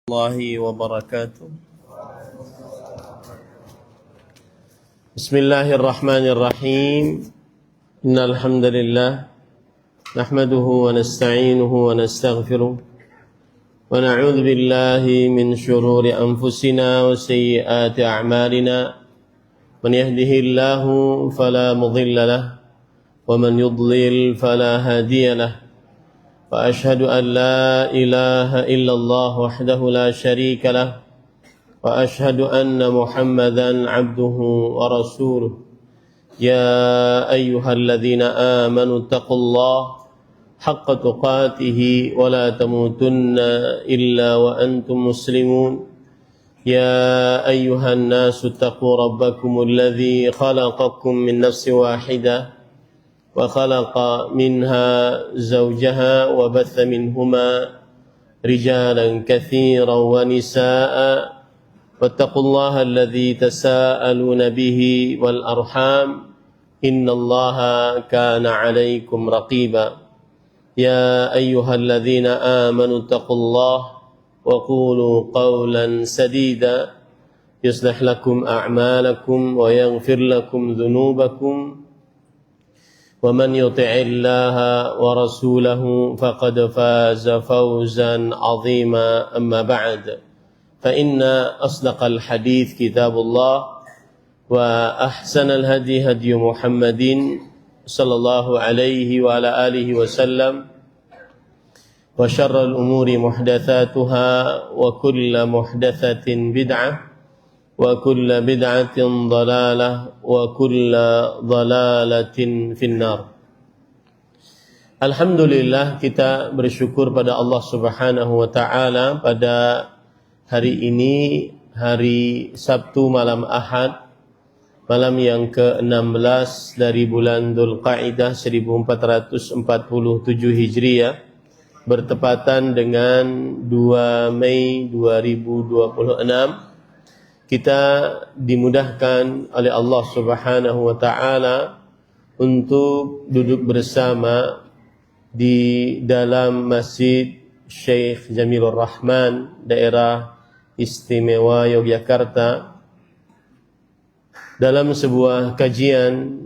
الله وبركاته. بسم الله الرحمن الرحيم. إن الحمد لله نحمده ونستعينه ونستغفره ونعوذ بالله من شرور أنفسنا وسيئات أعمالنا. من يهده الله فلا مضل له ومن يضلل فلا هادي له. وأشهد أن لا إله إلا الله وحده لا شريك له وأشهد أن محمدا عبده ورسوله. يا أيها الذين آمنوا اتقوا الله حق تقاته ولا تموتن إلا وأنتم مسلمون. يا أيها الناس اتقوا ربكم الذي خلقكم من نفس واحدة وخلق منها زوجها وبث منهما رجالا كثيرا ونساء واتقوا الله الذي تساءلون به والأرحام إن الله كان عليكم رقيبا. يا أيها الذين آمنوا اتقوا الله وقولوا قولا سديدا يصلح لكم أعمالكم ويغفر لكم ذنوبكم ومن يطع الله ورسوله فقد فاز فوزا عظيما. أما بعد فإن أصدق الحديث كتاب الله وأحسن الهدي هدي محمد صلى الله عليه وعلى آله وسلم وشر الأمور محدثاتها وكل محدثة بدعة وكل بدعة ضلالة وكل ضلالة في النار. Alhamdulillah, kita bersyukur pada Allah Subhanahu wa taala pada hari ini, hari Sabtu malam Ahad, malam yang ke-16 dari bulan Dzulqa'dah 1447 Hijriah, bertepatan dengan 2 Mei 2026. Kita dimudahkan oleh Allah Subhanahu wa taala untuk duduk bersama di dalam Masjid Syekh Jamilur Rahman, daerah istimewa Yogyakarta, dalam sebuah kajian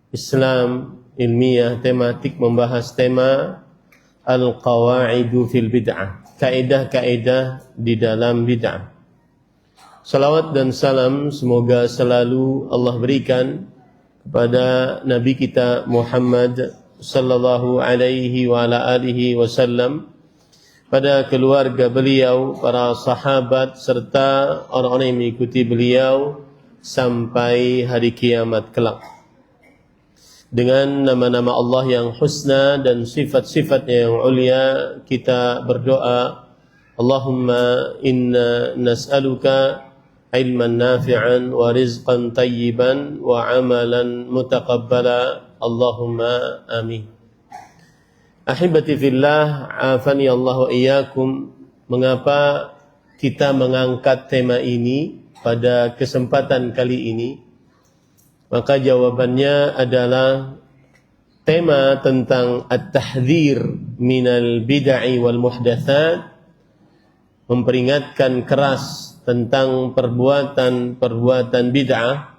Islam ilmiah tematik membahas tema Al-Qawaidu fil Bid'ah, kaidah-kaidah di dalam bid'ah. Salawat dan salam semoga selalu Allah berikan kepada Nabi kita Muhammad sallallahu alaihi wa ala alihi wasallam, pada keluarga beliau, para sahabat serta orang-orang yang mengikuti beliau sampai hari kiamat kelak. Dengan nama-nama Allah yang husna dan sifat-sifatnya yang ulia, kita berdoa, Allahumma inna nas'aluka ilman nafi'an wa rizqan tayyiban wa amalan mutaqabbala. Allahumma amin. Ahibati fillah, afani Allah wa iyyakum. Mengapa kita mengangkat tema ini pada kesempatan kali ini? Maka jawabannya adalah tema tentang at-tahdhir minal bid'ah wal muhdatsat, memperingatkan keras tentang perbuatan bid'ah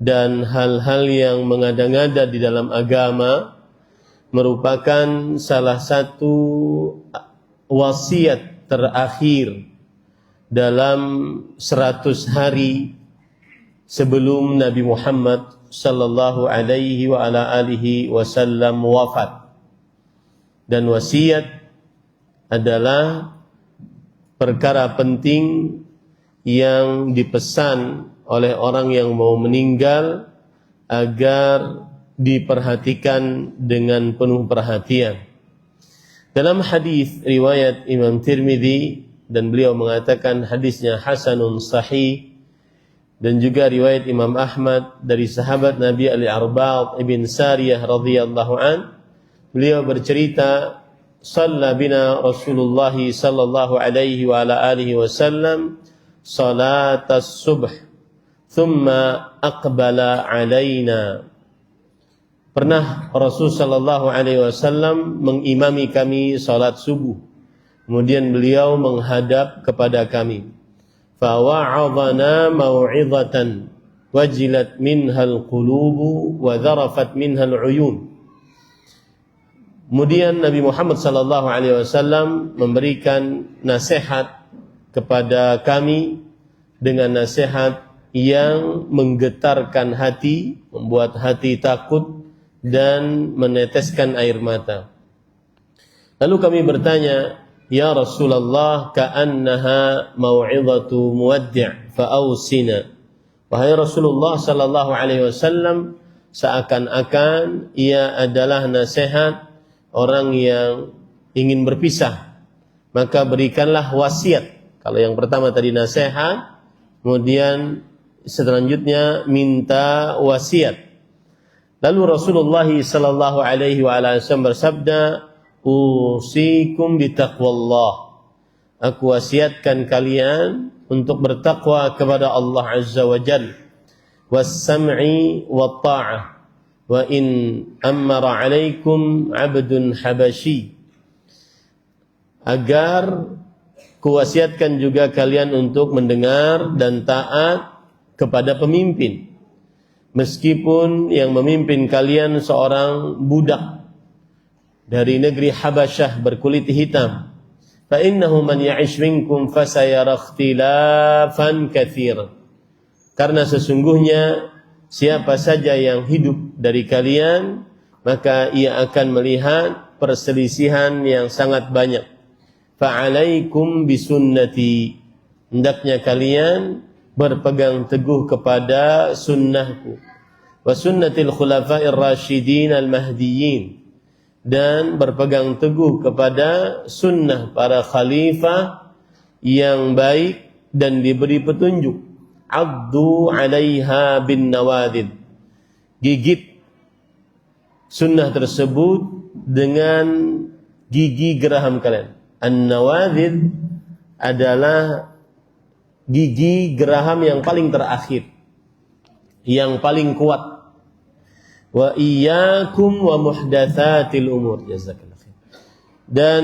dan hal-hal yang mengada-ngada di dalam agama, merupakan salah satu wasiat terakhir dalam 100 hari sebelum Nabi Muhammad sallallahu alaihi wa ala alihi wasallam wafat. Dan wasiat adalah perkara penting yang dipesan oleh orang yang mau meninggal agar diperhatikan dengan penuh perhatian. Dalam hadis riwayat Imam Tirmidzi, dan beliau mengatakan hadisnya hasanun sahih, dan juga riwayat Imam Ahmad dari sahabat Nabi Al-Arbad ibn Sariyah radhiyallahu an, beliau bercerita, shalla bina Rasulullah sallallahu alaihi wa ala alihi wasallam salatas subh thumma aqbala alaina. Pernah Rasul sallallahu alaihi wasallam mengimami kami salat subuh, Kemudian beliau menghadap kepada kami. Fawa'adhana mau'izatan wajilat minhal qulubu wa dharafat minhal uyun. Kemudian Nabi Muhammad sallallahu alaihi wasallam memberikan nasihat kepada kami dengan nasihat yang menggetarkan hati, membuat hati takut dan meneteskan air mata. Lalu kami bertanya, "Ya Rasulullah, ka'annaha mau'izatu muwaddi' fa'ausina." Wahai Rasulullah sallallahu alaihi wasallam, seakan-akan ia adalah nasihat orang yang ingin berpisah, maka berikanlah wasiat. Kalau yang pertama tadi nasihat, kemudian selanjutnya minta wasiat. Lalu Rasulullah sallallahu alaihi wasallam bersabda, "Usikum bitaqwallah." Aku wasiatkan kalian untuk bertakwa kepada Allah Azza wa Jalla, was-sam'i wat-ta'ah. Wa in amara alaikum abdun habashi. Agar kuwasiatkan juga kalian untuk mendengar dan taat kepada pemimpin, meskipun yang memimpin kalian seorang budak dari negeri Habasyah berkulit hitam. Fa innahu man ya'ish minkum fasayara ikhtilafan katsiran. Karena sesungguhnya siapa saja yang hidup dari kalian, maka ia akan melihat perselisihan yang sangat banyak. Fa'alaikum bisunnati. Hendaknya kalian berpegang teguh kepada sunnahku. Wa sunnatil khulafa'ir rasyidin al-mahdiyyin. Dan berpegang teguh kepada sunnah para khalifah yang baik dan diberi petunjuk. Addu 'alaiha bin nawadid. Gigit sunnah tersebut dengan gigi geraham kalian. An-nawadid adalah gigi geraham yang paling terakhir, yang paling kuat. Wa iyyakum wa muhdatsatil umur. Jazakallahu khair. Dan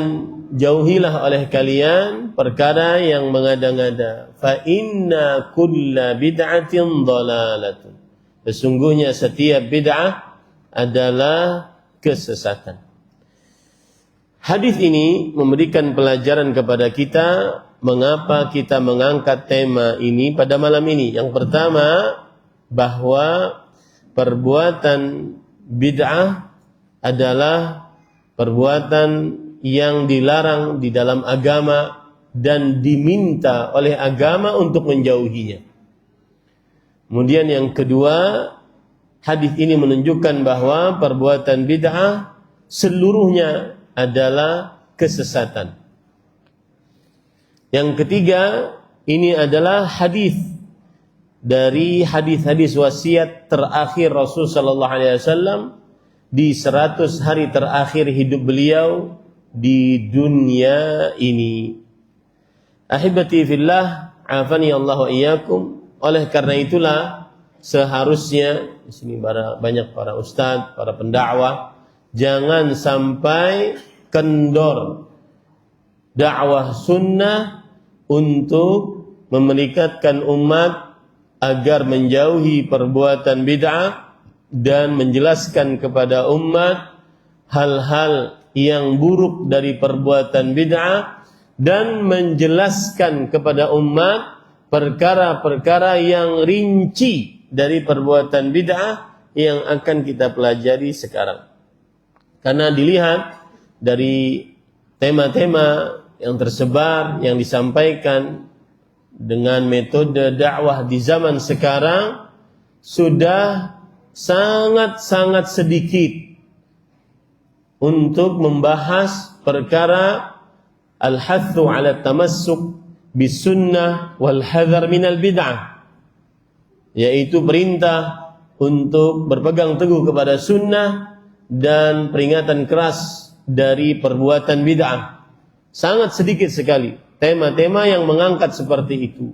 jauhilah oleh kalian perkara yang mengada-ngada. Fa inna kulla bid'atin dhalalatun. Sesungguhnya setiap bid'ah adalah kesesatan. Hadis ini memberikan pelajaran kepada kita mengapa kita mengangkat tema ini pada malam ini. Yang pertama, bahwa perbuatan bid'ah adalah perbuatan yang dilarang di dalam agama dan diminta oleh agama untuk menjauhinya. Kemudian yang kedua, hadis ini menunjukkan bahwa perbuatan bid'ah seluruhnya adalah kesesatan. Yang ketiga, ini adalah hadis dari hadis-hadis wasiat terakhir Rasul sallallahu alaihi wasallam di 100 hari terakhir hidup beliau di dunia ini. Ahibati fillah, afani Allah wa iyyakum. Oleh karena itulah seharusnya di sini banyak para ustadz, para pendakwah, jangan sampai kendor dakwah sunnah untuk memerikatkan umat agar menjauhi perbuatan bid'ah dan menjelaskan kepada umat hal-hal yang buruk dari perbuatan bid'ah dan menjelaskan kepada umat perkara-perkara yang rinci dari perbuatan bid'ah yang akan kita pelajari sekarang. Karena dilihat dari tema-tema yang tersebar, yang disampaikan dengan metode dakwah di zaman sekarang, sudah sangat-sangat sedikit untuk membahas perkara al-hathu ala tamassuk bisunnah wal hadhar minal bid'ah, yaitu perintah untuk berpegang teguh kepada sunnah dan peringatan keras dari perbuatan bid'ah. Sangat sedikit sekali tema-tema yang mengangkat seperti itu.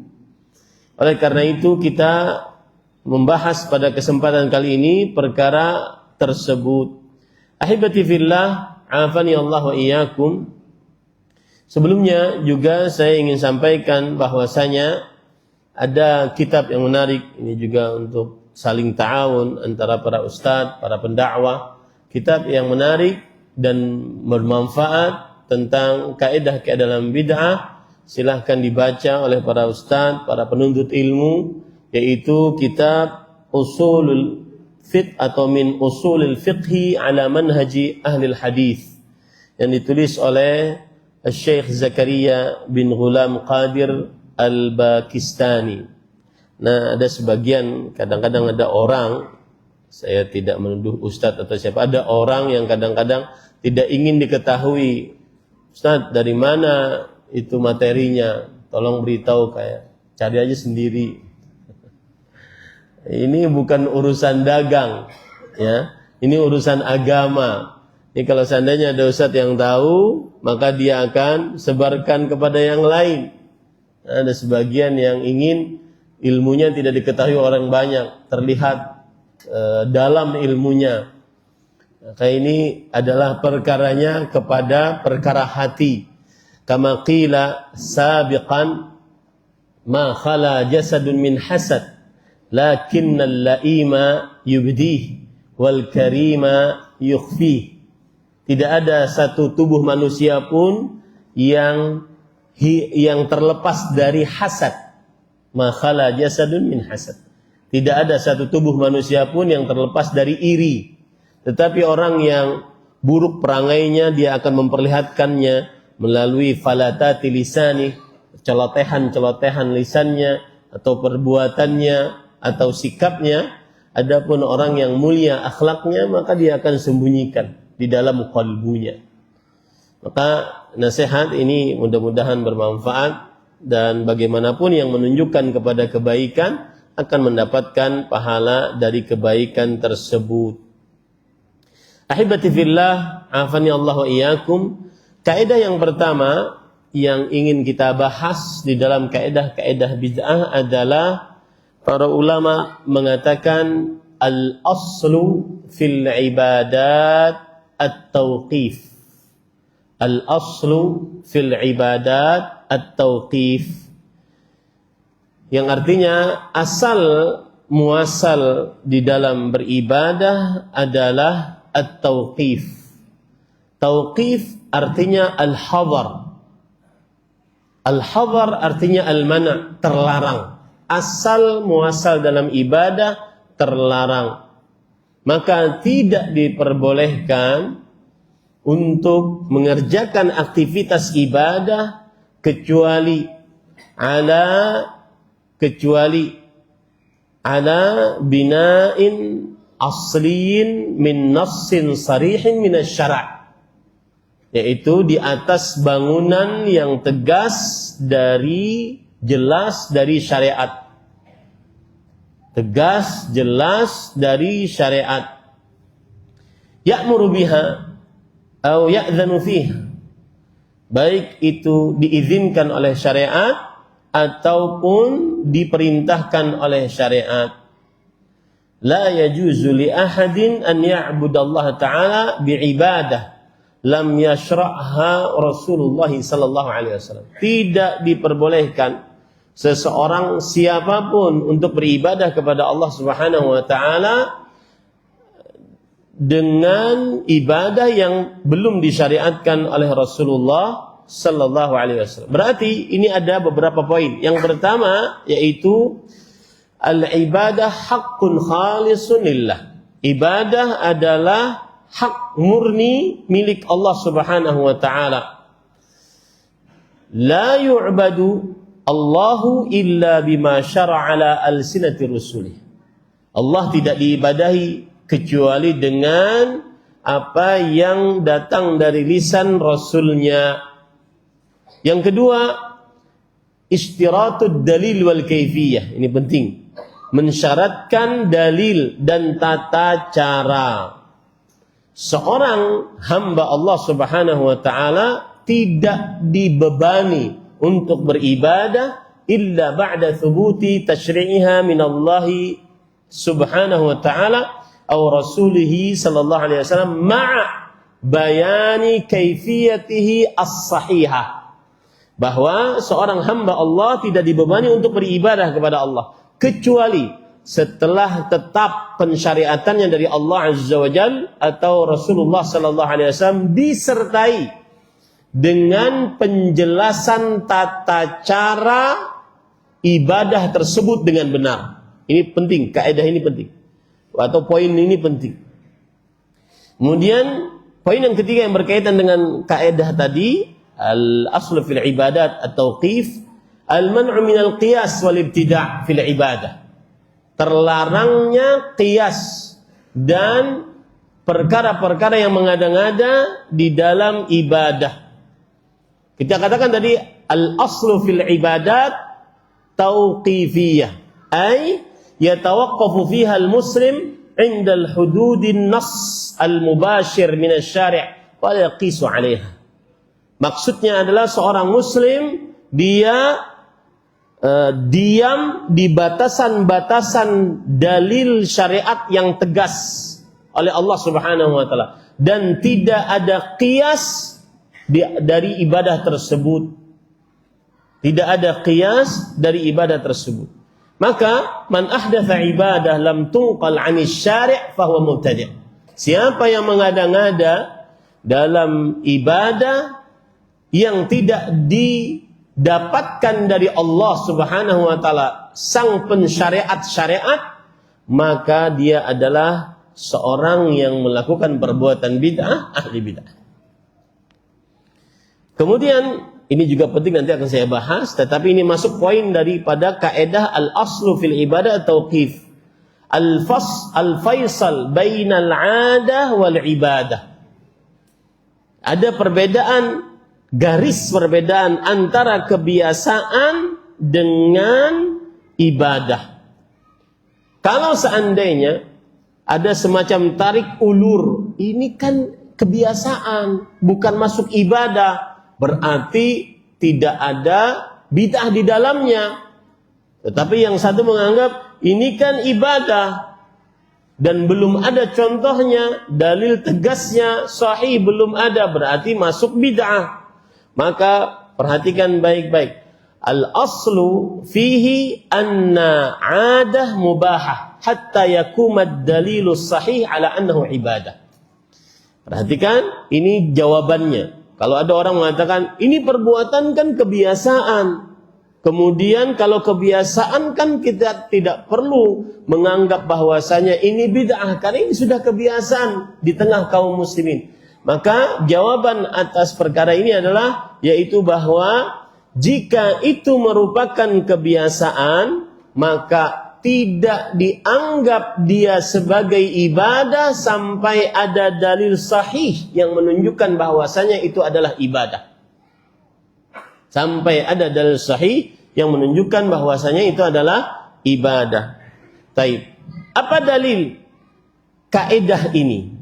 Oleh karena itu kita membahas pada kesempatan kali ini perkara tersebut. Ahibati fillah, afani Allah wa iyyakum. Sebelumnya juga saya ingin sampaikan bahwasanya ada kitab yang menarik, ini juga untuk saling ta'awun antara para ustadz, para pendakwah. Kitab yang menarik dan bermanfaat tentang kaidah-kaidah dalam bid'ah. Silahkan dibaca oleh para ustadz, para penuntut ilmu, yaitu kitab Usulul Fiqh atau min Usulil Fiqhi ala Manhaji Ahlil Hadis yang ditulis oleh Syekh Zakaria bin Ghulam Qadir Al-Bakistani. Nah, ada sebagian, kadang-kadang ada orang, saya tidak menuduh ustadz atau siapa, ada orang yang kadang-kadang tidak ingin diketahui, Ustadz dari mana itu materinya, tolong beritahu, kayak cari aja sendiri. Ini bukan urusan dagang, ya. Ini urusan agama. Ini kalau seandainya ada ustadz yang tahu, maka dia akan sebarkan kepada yang lain. Ada sebagian yang ingin ilmunya tidak diketahui orang banyak, terlihat dalam ilmunya. Maka ini adalah perkaranya kepada perkara hati. Kama qila sabiqan ma khala jasadun min hasad lakinnal laima yubdih wal karima yukhfih. Tidak ada satu tubuh manusia pun yang terlepas dari hasad. Ma khala jasadun min hasad. Tidak ada satu tubuh manusia pun yang terlepas dari iri. Tetapi orang yang buruk perangainya, dia akan memperlihatkannya melalui falatati lisani, celotehan-celotehan lisannya atau perbuatannya atau sikapnya. Adapun orang yang mulia akhlaknya, maka dia akan sembunyikan di dalam qalbunya. Maka nasihat ini mudah-mudahan bermanfaat, dan bagaimanapun yang menunjukkan kepada kebaikan akan mendapatkan pahala dari kebaikan tersebut. Ahibati fillah, afani Allah wa iyyakum. Kaidah yang pertama yang ingin kita bahas di dalam kaidah-kaidah bid'ah adalah para ulama mengatakan al-aslu fil ibadat at-tauqif. Al-aslu fil ibadat at-tauqif. Yang artinya asal muasal di dalam beribadah adalah at-tauqif. Tauqif artinya al-hadar. Al-hadar artinya al-mana', terlarang. Asal muasal dalam ibadah terlarang. Maka tidak diperbolehkan untuk mengerjakan aktivitas ibadah kecuali ala bina'in asliyin min nassin sarihin min asy-syara', yaitu di atas bangunan yang tegas dari jelas dari syariat. Tegas jelas dari syariat. Ya'muru biha atau ya'dzanu fiha, baik itu diizinkan oleh syariat ataupun diperintahkan oleh syariat. La yajuzu li ahadin an ya'budallaha ta'ala bi'ibadah lam yashra'ha Rasulullah sallallahu alaihi wasallam. Tidak diperbolehkan seseorang siapapun untuk beribadah kepada Allah Subhanahu wa taala dengan ibadah yang belum disyariatkan oleh Rasulullah sallallahu alaihi wasallam. Berarti ini ada beberapa poin. Yang pertama yaitu al-ibadah haqqun khalisun lillah. Ibadah adalah hak murni milik Allah Subhanahu wa taala. La yu'badu Allahu illa bima syara'a ala alsinati rusulih. Allah tidak diibadahi kecuali dengan apa yang datang dari lisan Rasulnya. Yang kedua, ishtiratud dalil wal kaifiyah. Ini penting. Mensyaratkan dalil dan tata cara. Seorang hamba Allah Subhanahu wa taala tidak dibebani untuk beribadah illa ba'da thubuti tashri'iha min Allah Subhanahu wa taala atau Rasulih sallallahu alaihi wasallam ma'a bayani kaifiyatihi as-sahihah. bahwa seorang hamba Allah tidak dibebani untuk beribadah kepada Allah kecuali setelah tetap pensyariatannya dari Allah Azza wa Jalla atau Rasulullah sallallahu alaihi wasallam disertai dengan penjelasan tata cara ibadah tersebut dengan benar. Ini penting, kaidah ini penting. Atau poin ini penting. Kemudian poin yang ketiga yang berkaitan dengan kaidah tadi, al-aslu fil ibadat at-tauqif, al-man'u min al-qiyas wal ibtida' fil ibadah. Terlarangnya qiyas dan perkara-perkara yang mengada-ngada di dalam ibadah. Kita katakan tadi al-aslu fil ibadat tauqifiyah, ay yatawaqqafu fiha al-muslim 'inda al-hududin nass al-mubashir min asy-syari' wa la yaqisu 'alaiha. Maksudnya adalah seorang muslim dia diam di batasan-batasan dalil syariat yang tegas oleh Allah Subhanahu wa taala dan tidak ada qiyas dari ibadah tersebut. Tidak ada qiyas dari ibadah tersebut. Maka man ahdatsa ibadah lam tunqal 'anis syari' fa huwa mubtadi'. Siapa yang mengada-ngada dalam ibadah yang tidak didapatkan dari Allah Subhanahu wa taala sang pensyariat syariat, maka dia adalah seorang yang melakukan perbuatan bid'ah, ahli bid'ah. Kemudian ini juga penting, nanti akan saya bahas, tetapi ini masuk poin daripada kaidah al-aslu fil ibadah tauqif. Al-faisal bainal 'adah wal ibadah. Ada perbedaan, garis perbedaan antara kebiasaan dengan ibadah. Kalau seandainya ada semacam tarik ulur, ini kan kebiasaan, bukan masuk ibadah, berarti tidak ada bid'ah di dalamnya. Tetapi yang satu menganggap ini kan ibadah dan belum ada contohnya, dalil tegasnya sahih belum ada, berarti masuk bid'ah. Maka perhatikan baik-baik. Al-aslu fihi anna 'adah mubahah hatta yakumad dalilu sahih ala annahu ibadah. Perhatikan, ini jawabannya. Kalau ada orang mengatakan ini perbuatan kan kebiasaan. Kemudian kalau kebiasaan kan kita tidak perlu menganggap bahwasanya ini bid'ah karena ini sudah kebiasaan di tengah kaum muslimin. Maka jawaban atas perkara ini adalah yaitu bahwa jika itu merupakan kebiasaan, maka tidak dianggap dia sebagai ibadah sampai ada dalil sahih yang menunjukkan bahwasanya itu adalah ibadah. Sampai ada dalil sahih yang menunjukkan bahwasanya itu adalah ibadah. Taib. Apa dalil kaidah ini?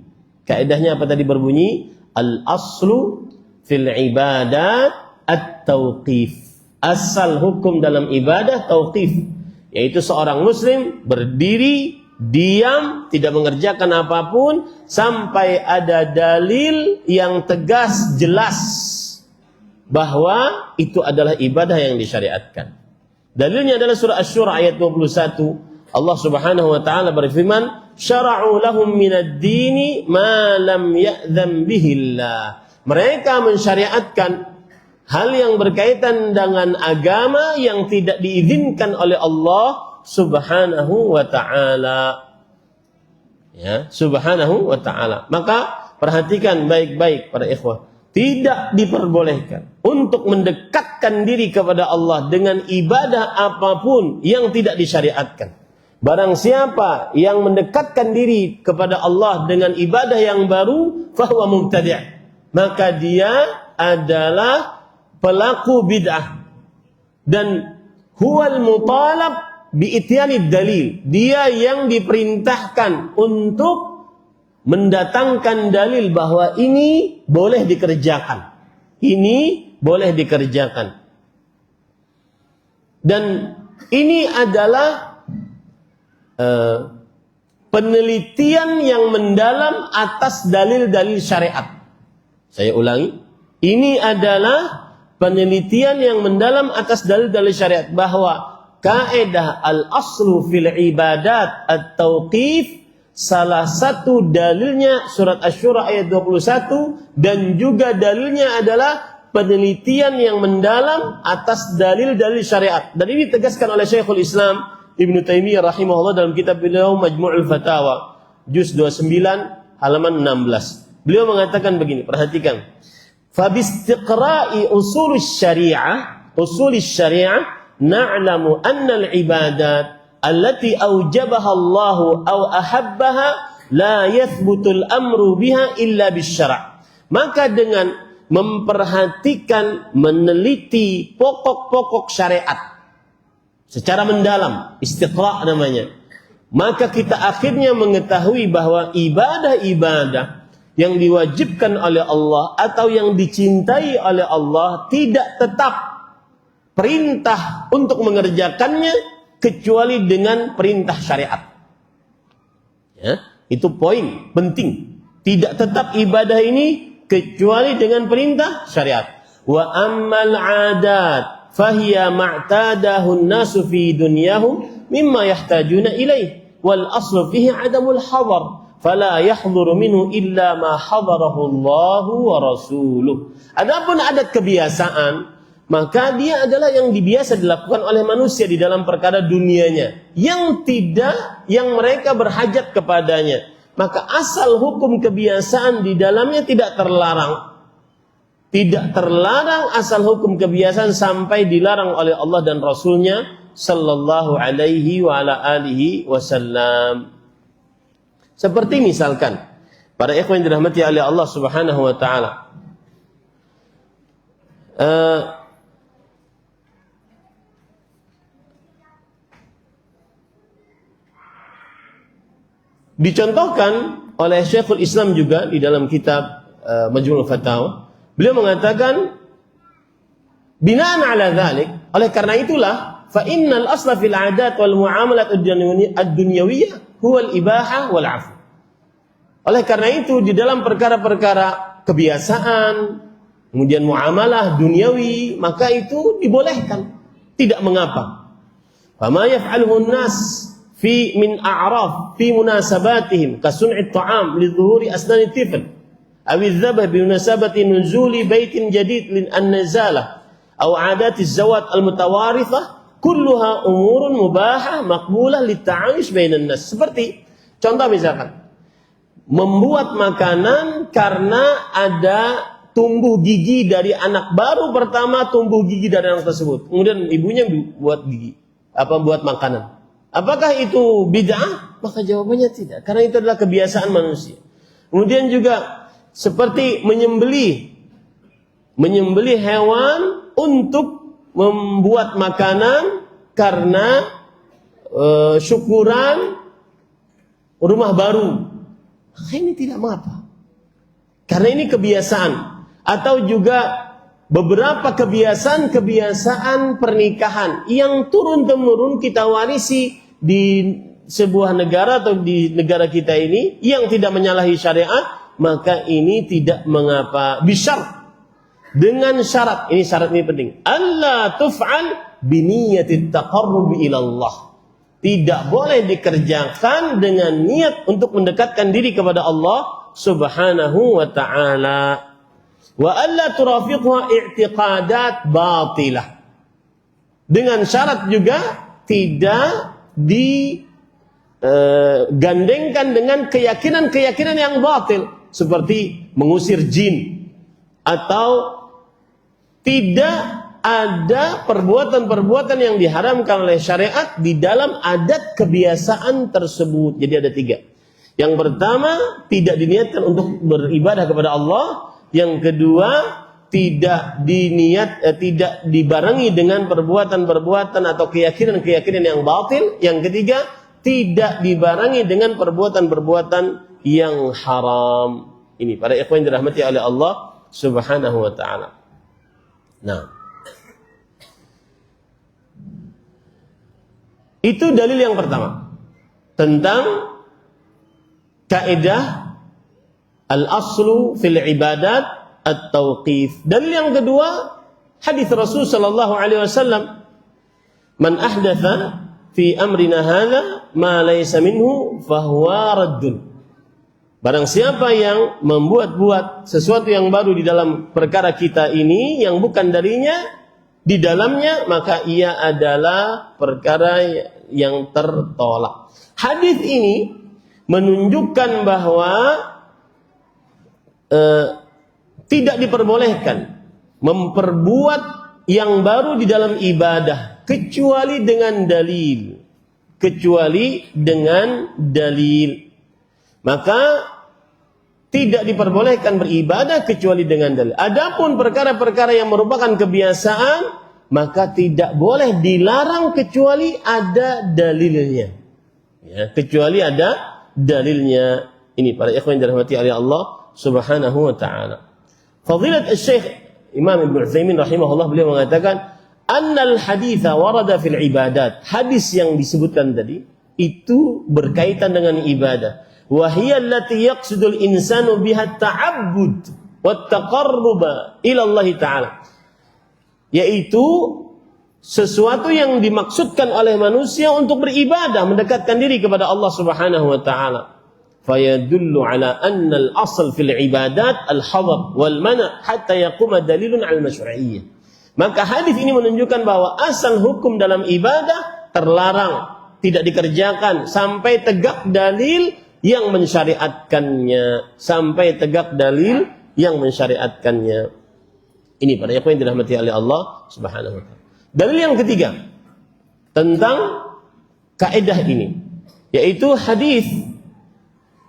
Kaidahnya apa tadi berbunyi? Al-aslu fil ibadat at-tauqif. Asal hukum dalam ibadah tauqif, yaitu seorang muslim berdiri, diam, tidak mengerjakan apapun sampai ada dalil yang tegas, jelas bahwa itu adalah ibadah yang disyariatkan. Dalilnya adalah surah Asy-Syura ayat 21. Allah Subhanahu wa taala berfirman, "Syara'u lahum minad dini ma lam ya'dzam bihillah." Mereka mensyariatkan hal yang berkaitan dengan agama yang tidak diizinkan oleh Allah Subhanahu wa taala. Ya, Subhanahu wa taala. Maka perhatikan baik-baik para ikhwah. Tidak diperbolehkan untuk mendekatkan diri kepada Allah dengan ibadah apapun yang tidak disyariatkan. Barang siapa yang mendekatkan diri kepada Allah dengan ibadah yang baru, fahuwa mubtadi'. Maka dia adalah pelaku bid'ah. Dan huwal mutalab bi ityanid dalil. Dia yang diperintahkan untuk mendatangkan dalil bahwa ini boleh dikerjakan. Ini boleh dikerjakan. Dan ini adalah penelitian yang mendalam atas dalil-dalil syariat. Saya ulangi, ini adalah penelitian yang mendalam atas dalil-dalil syariat, bahwa kaidah al-aslu fil ibadat at-tauqif, salah satu dalilnya surat Asy-Syura ayat 21, dan juga dalilnya adalah penelitian yang mendalam atas dalil-dalil syariat. Dan ini ditegaskan oleh Syekhul Islam Ibnu Taimiyah rahimahullah dalam kitab beliau Majmu'ul Fatawa, juz 29 halaman 16. Beliau mengatakan begini, perhatikan. Fa bistiqra'i usulis syariah na'lamu anna al-ibadat allati awjabaha Allah aw ahabbaha la yathbutul amru biha illa bisyara'. Maka dengan memperhatikan, meneliti pokok-pokok syariat secara mendalam, istiqra' namanya, maka kita akhirnya mengetahui bahwa ibadah-ibadah yang diwajibkan oleh Allah atau yang dicintai oleh Allah tidak tetap perintah untuk mengerjakannya kecuali dengan perintah syariat. Ya, itu poin penting. Tidak tetap ibadah ini kecuali dengan perintah syariat. Wa ammal 'adat fahiya ma'tadahu an-nasu fi dunyahum mimma yahtajuna ilaih wal aslu fihi 'adamul hadar fala yahdhuru minhu illa ma hadarahu Allah wa rasuluh. Adapun adat kebiasaan, maka dia adalah yang biasa dilakukan oleh manusia di dalam perkara dunianya yang mereka berhajat kepadanya. Maka asal hukum kebiasaan di dalamnya tidak terlarang. Tidak terlarang asal hukum kebiasaan sampai dilarang oleh Allah dan Rasulnya sallallahu alaihi wa ala alihi wasallam. Seperti misalkan, para ikhwan yang dirahmati oleh Allah subhanahu wa ta'ala, dicontohkan oleh Syekhul Islam juga di dalam kitab Majmu'ul Fatawa. Beliau mengatakan, binaan ala dzalik, oleh karena itulah, fa innal asla fil 'adat wal muamalat ad-dunyawiyah huwa al-ibahah wal 'afw. Oleh karena itu di dalam perkara-perkara kebiasaan, kemudian muamalah duniawi, maka itu dibolehkan, tidak mengapa. Fa ma yaf'aluhu an-nas fi min a'raf fi munasabatihim ka sun'i at-ta'am li dhuhuri asnan at-tifl aw adh-dhabh bi munasabati nuzuli baitin jadid lin an-nazalah aw 'adat az-zawat al-mutawarithah kulluha umurun mubahah maqbulah lit-ta'ayush bainan nas. Seperti contoh misalkan membuat makanan karena ada tumbuh gigi dari anak baru pertama, tumbuh gigi dari anak tersebut, kemudian ibunya buat buat makanan. Apakah itu bid'ah? Maka jawabannya tidak, karena itu adalah kebiasaan manusia. Kemudian juga seperti menyembelih hewan untuk membuat makanan karena syukuran rumah baru. Maka ini tidak mengapa, karena ini kebiasaan. Atau juga beberapa kebiasaan pernikahan yang turun-temurun kita warisi di sebuah negara atau di negara kita ini yang tidak menyalahi syariat, maka ini tidak mengapa. Bisyar, dengan syarat, ini syarat ini penting, alla tuf'al biniyatit taqarrub ila Allah. Tidak boleh dikerjakan dengan niat untuk mendekatkan diri kepada Allah subhanahu wa ta'ala. Wa alla turafiqha i'tiqadat batilah. Dengan syarat juga tidak digandengkan dengan keyakinan-keyakinan yang batil, seperti mengusir jin, atau tidak ada perbuatan-perbuatan yang diharamkan oleh syariat di dalam adat kebiasaan tersebut. Jadi ada 3. Yang pertama, tidak diniatkan untuk beribadah kepada Allah. Yang kedua, tidak dibarengi dengan perbuatan-perbuatan atau keyakinan-keyakinan yang batil. Yang ketiga, tidak dibarengi dengan perbuatan-perbuatan yang haram. Ini para ikhwan yang dirahmati oleh Allah subhanahu wa ta'ala. Nah, itu dalil yang pertama tentang kaidah al-aslu fil ibadat at-tauqif. Dalil yang kedua, hadis Rasul sallallahu alaihi wasallam, "Man ahdatha fi amrina hadza ma laysa minhu fahuwa raddun." Barang siapa yang membuat-buat sesuatu yang baru di dalam perkara kita ini yang bukan darinya di dalamnya, maka ia adalah perkara yang tertolak. Hadis ini menunjukkan bahwa tidak diperbolehkan memperbuat yang baru di dalam ibadah kecuali dengan dalil. Maka tidak diperbolehkan beribadah kecuali dengan dalil. Adapun perkara-perkara yang merupakan kebiasaan, maka tidak boleh dilarang kecuali ada dalilnya. Ya, kecuali ada dalilnya. Ini para ikhwan yang dirahmati oleh Allah Subhanahu wa taala. Fadilat Syekh Imam Ibnu Utsaimin rahimahullah, beliau mengatakan, "Annal haditsa warada fil ibadat." Hadis yang disebutkan tadi itu berkaitan dengan ibadah. Wahiyya allati yaqsidul insanu biha ta'abbud wa taqarruba ila Allah Ta'ala, yaitu sesuatu yang dimaksudkan oleh manusia untuk beribadah, mendekatkan diri kepada Allah Subhanahu wa taala. Fayadullu ala anna al-asl fil ibadat al-hadar wal mana' hatta yaquma dalilun al-masyru'iyyah. Maka hadis ini menunjukkan bahwa asal hukum dalam ibadah terlarang, tidak dikerjakan sampai tegak dalil yang mensyariatkannya, Ini pada yang dirahmati oleh Allah Subhanahu wa taala. Dalil yang ketiga tentang kaidah ini, yaitu hadis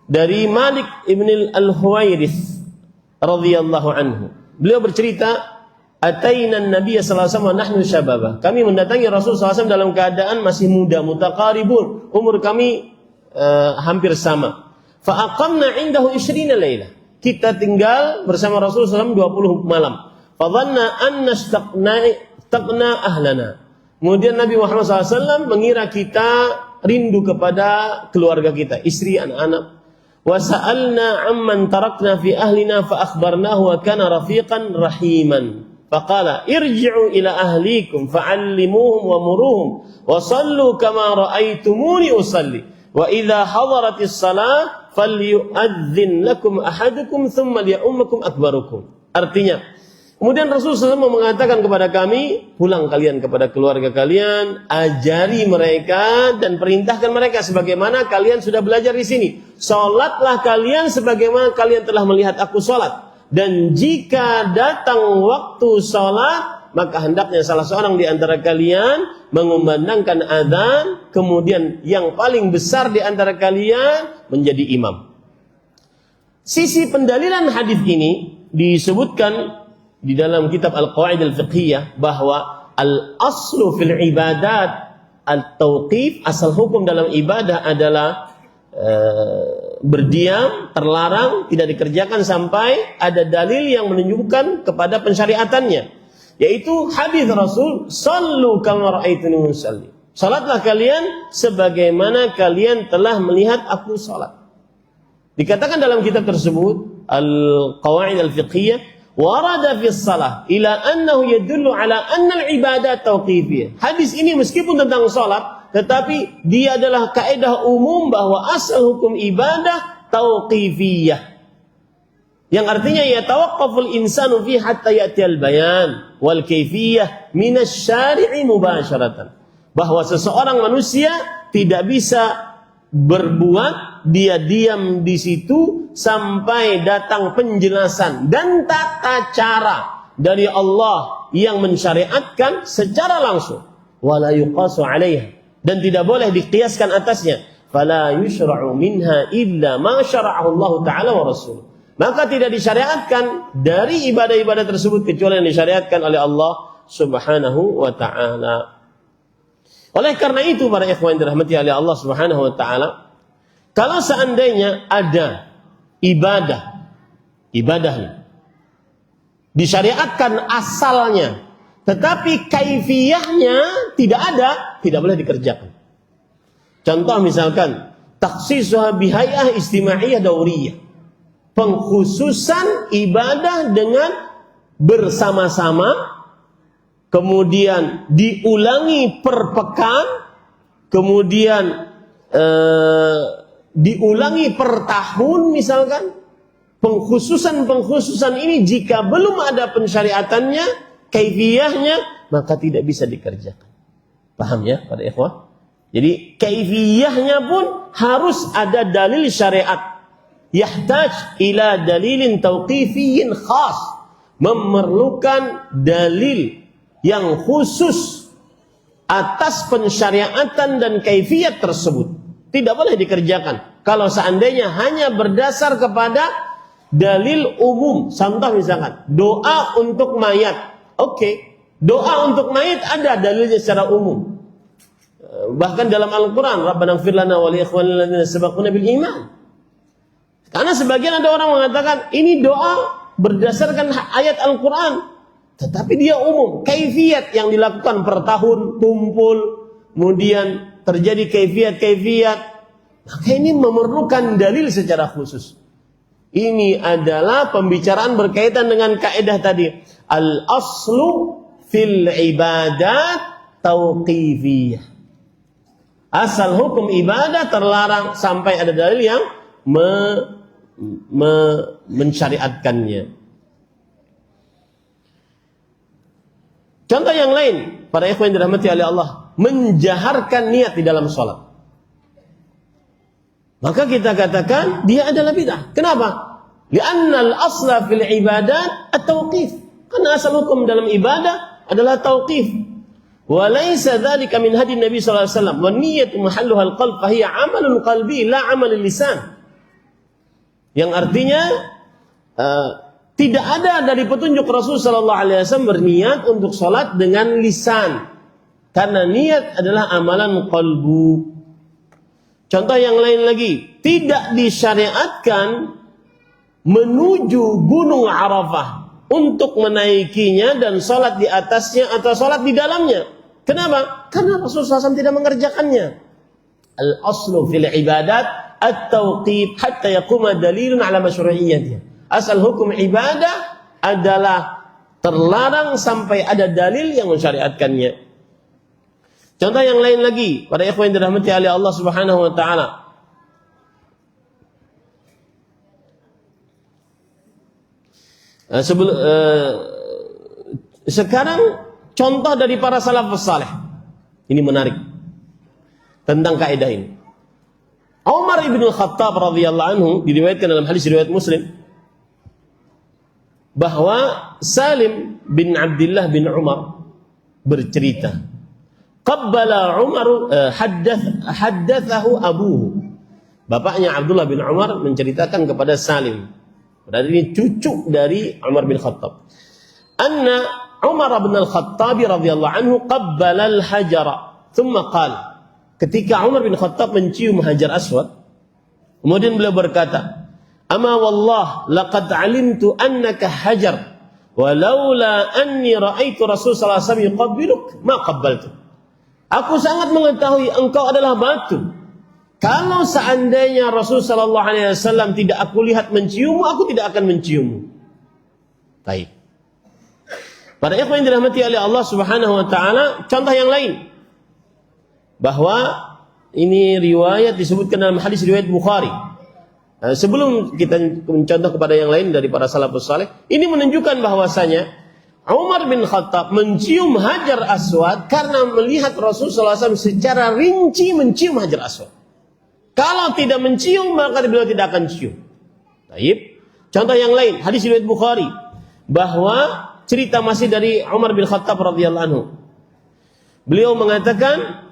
dari Malik ibn al-Huwairits radhiyallahu anhu. Beliau bercerita, "Ataina an-nabiy sallallahu alaihi wasallam nahnu syababah." Kami mendatangi Rasul sallallahu alaihi wasallam dalam keadaan masih muda, mutaqaribun, umur kami hampir sama. Fa aqamna indahu 20 lailah. Kita tinggal bersama Rasul sallallahu alaihi wasallam 20 malam. Fa dhanna anna istaqna ahlana. Kemudian Nabi Muhammad SAW mengira kita rindu kepada keluarga kita, istri, anak-anak. Wa sa'alna amman tarakna fi ahlina fa akhbarnahu wa kana rafiqan rahiman. Faqala irji'u ila ahlikum fa'allimuhum wa muruhum wa sallu kama ra'aitumuni usalli. Wa idza hadaratis shalah falyu'adzin lakum ahadukum thumma liya'ummakum akbarukum. Artinya, kemudian Rasulullah SAW mengatakan kepada kami, pulang kalian kepada keluarga kalian, ajari mereka dan perintahkan mereka sebagaimana kalian sudah belajar di sini. Salatlah kalian sebagaimana kalian telah melihat aku salat. Dan jika datang waktu salat, maka hendaknya salah seorang di antara kalian mengumandangkan adzan, kemudian yang paling besar di antara kalian menjadi imam. Sisi pendalilan hadis ini disebutkan di dalam kitab Al-Qawaid Al-Fiqhiyah bahwa al-aslu fil ibadat al-tauqif, asal hukum dalam ibadah adalah berdiam, terlarang, tidak dikerjakan sampai ada dalil yang menunjukkan kepada pensyariatannya. Yaitu hadis Rasul, "Sallu kama ra'aituni usalli." Salatlah kalian sebagaimana kalian telah melihat aku salat. Dikatakan dalam kitab tersebut Al-Qawaid Al-Fiqhiyah, warada fi shalah ila annahu yadullu ala anna al-ibadat tauqifiyah. Hadis ini meskipun tentang salat, tetapi dia adalah kaidah umum bahwa asal hukum ibadah tauqifiyah. Yang artinya yatawaqqaful insanu fi hatta ya'tiyal bayan wal kaifiyah minasy-syari'i mubasyaratan. Bahwa seseorang manusia tidak bisa berbuat, dia diam di situ sampai datang penjelasan dan tata cara dari Allah yang mensyariatkan secara langsung. Wala yuqasu 'alaiha, dan tidak boleh dikiaskan atasnya. Fala yushra'u minha illa ma syara'ahu Allah Ta'ala wa Rasul. Maka tidak disyariatkan dari ibadah-ibadah tersebut kecuali yang disyariatkan oleh Allah Subhanahu wa ta'ala. Oleh karena itu para ikhwan dirahmati oleh Allah Subhanahu wa ta'ala, kalau seandainya ada ibadah disyariatkan asalnya, tetapi kaifiyahnya tidak ada, tidak boleh dikerjakan. Contoh misalkan takhsisuha bihay'ah istima'iyah dauriyah, pengkhususan ibadah dengan bersama-sama kemudian diulangi per pekan, kemudian diulangi per tahun misalkan, pengkhususan ini jika belum ada pensyariatannya, kaifiyahnya, maka tidak bisa dikerjakan. Paham ya para ikhwah? Jadi kaifiyahnya pun harus ada dalil syariat. Yahtaj ila dalilin tauqifiyyin khas. Memerlukan dalil yang khusus atas pensyariatan dan kaifiyat tersebut. Tidak boleh dikerjakan kalau seandainya hanya berdasar kepada dalil umum. Contoh misalkan doa untuk mayat. Oke, doa untuk mayat ada dalilnya secara umum. Bahkan dalam Al-Quran, Rabbana ighfir lana wa li ikhwanina alladziina sabaquna bil iman. Karena sebagian ada orang mengatakan ini doa berdasarkan ayat Al-Quran, tetapi dia umum. Kaifiyat yang dilakukan per tahun, kumpul, kemudian terjadi kaifiyat, maka ini memerlukan dalil secara khusus. Ini adalah pembicaraan berkaitan dengan kaidah tadi. Al-aslu fil ibadat tauqifiyah. Asal hukum ibadah terlarang sampai ada dalil yang mensyariatkannya. Contoh yang lain, para ikhwan yang dirahmati oleh Allah, menjaharkan niat di dalam sholat. Maka kita katakan dia adalah bid'ah. Kenapa? Li'anna al-asla fil ibadat at-tauqif. Karena asal hukum dalam ibadah adalah tauqif. Wa laisa dzalika min hadi Nabi sallallahu alaihi wasallam. Wa niyyatu mahalluha al-qalb fa hiya 'amalun qalbi la 'amalul lisan. Yang artinya tidak ada dari petunjuk Rasul sallallahu alaihi wasallam berniat untuk salat dengan lisan. Karena niat adalah amalan qalbu. Contoh yang lain lagi, tidak disyariatkan menuju Gunung Arafah untuk menaikinya dan salat di atasnya atau salat di dalamnya. Kenapa? Karena Rasulullah SAW tidak mengerjakannya. Al-aslu fil ibadat at-tauqif hatta yaquma dalilun ala masyru'iyyatiha. Asal hukum ibadah adalah terlarang sampai ada dalil yang mensyariatkannya. Contoh yang lain lagi, para ikhwan yang dirahmati oleh Allah Subhanahu wa taala. Sekarang contoh dari para salafus saleh. Ini menarik tentang kaidah ini. Umar ibn Khattab radhiyallahu anhu diriwayatkan dalam hadis riwayat Muslim bahwa Salim bin Abdullah bin Umar bercerita, qabbala Umar haddatsahu abuhu. Bapaknya Abdullah bin Umar menceritakan kepada Salim. Berarti ini cucu dari Umar bin Khattab. Anna Umar bin Al-Khattab radhiyallahu anhu qabbala al-hajara, thumma qala. Ketika Umar bin Khattab mencium Hajar Aswad, kemudian beliau berkata, "Ama wallah laqad alimtu annaka hajar, walaula anni ra'aitu Rasul sallallahu alaihi wasallam yuqabbiluk ma qabbaltu." Aku sangat mengetahui engkau adalah batu. Kalau seandainya Rasul sallallahu alaihi wasallam tidak aku lihat menciummu, aku tidak akan menciummu. Baik. Para ikhwan yang dirahmati oleh Allah Subhanahu wa taala, contoh yang lain bahwa ini riwayat disebutkan dalam hadis riwayat Bukhari. Sebelum kita mencontoh kepada yang lain dari para salafus saleh, ini menunjukkan bahwasanya Umar bin Khattab mencium Hajar Aswad karena melihat Rasulullah SAW secara rinci mencium Hajar Aswad. Kalau tidak mencium, maka beliau tidak akan cium. Baik. Contoh yang lain, hadis riwayat Bukhari, bahwa cerita masih dari Umar bin Khattab radhiyallahu anhu. Beliau mengatakan,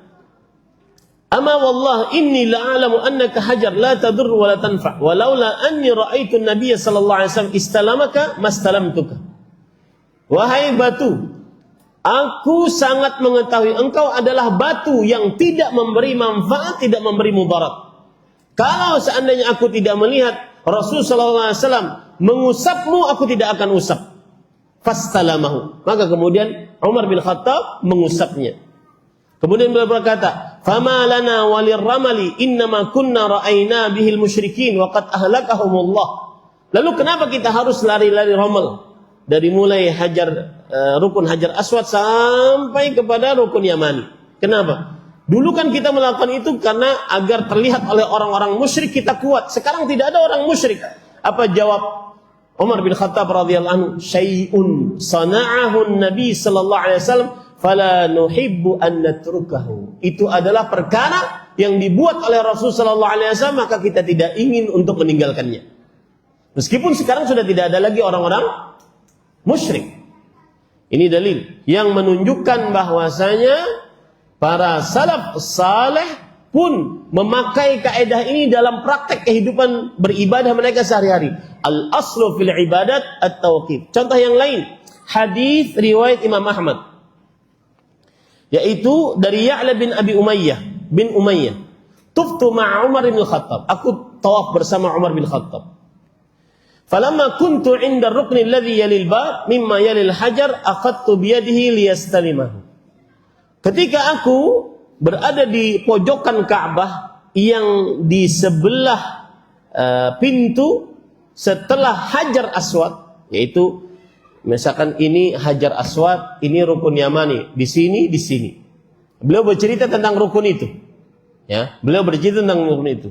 "Ama wallah inni la'alamu annaka hajar la tadur wa la tanfa, walaula anni ra'aitu an-nabiy sallallahu alaihi wasallam istalamaka mastalamtuka." Wahai batu, aku sangat mengetahui engkau adalah batu yang tidak memberi manfaat, tidak memberi mudarat. Kalau seandainya aku tidak melihat Rasul sallallahu alaihi wasallam mengusapmu, aku tidak akan usap. Fastalamahu. Maka kemudian Umar bin Khattab mengusapnya. Kemudian beliau berkata, "Fama lana walir ramali innama kunna ra'ayna bihil musyrikin wa qad ahlakahumullah." Lalu kenapa kita harus lari-lari ramal? Dari mulai Hajar rukun Hajar Aswad sampai kepada rukun Yamani. Kenapa? Dulu kan kita melakukan itu karena agar terlihat oleh orang-orang musyrik kita kuat. Sekarang tidak ada orang musyrik. Apa jawab Umar bin Khattab radhiyallahu anhu? Syai'un sana'ahu Nabi sallallahu alaihi wasallam fala nuhibbu an natrukahu. Itu adalah perkara yang dibuat oleh Rasul sallallahu alaihi wasallam, maka kita tidak ingin untuk meninggalkannya. Meskipun sekarang sudah tidak ada lagi orang-orang musyrik. Ini dalil yang menunjukkan bahwasanya para salaf saleh pun memakai kaidah ini dalam praktek kehidupan beribadah mereka sehari-hari. Al-aslu fil ibadat at-tauqif. Contoh yang lain, hadis riwayat Imam Ahmad, yaitu dari Ya'la bin Abi Umayyah bin Umayyah. Tuftu ma'a Umar bin Khattab. Aku tawaf bersama Umar bin Khattab. Falamma kuntu 'inda ar-rukni alladhi yalil bab mimma yalil hajar akhadtu bi yadihi liyastalimahu. Ketika aku berada di pojokan Ka'bah yang di sebelah pintu setelah Hajar Aswad, yaitu misalkan ini Hajar Aswad, ini rukun Yamani, di sini, di sini. Beliau bercerita tentang rukun itu. Ya, beliau bercerita tentang rukun itu.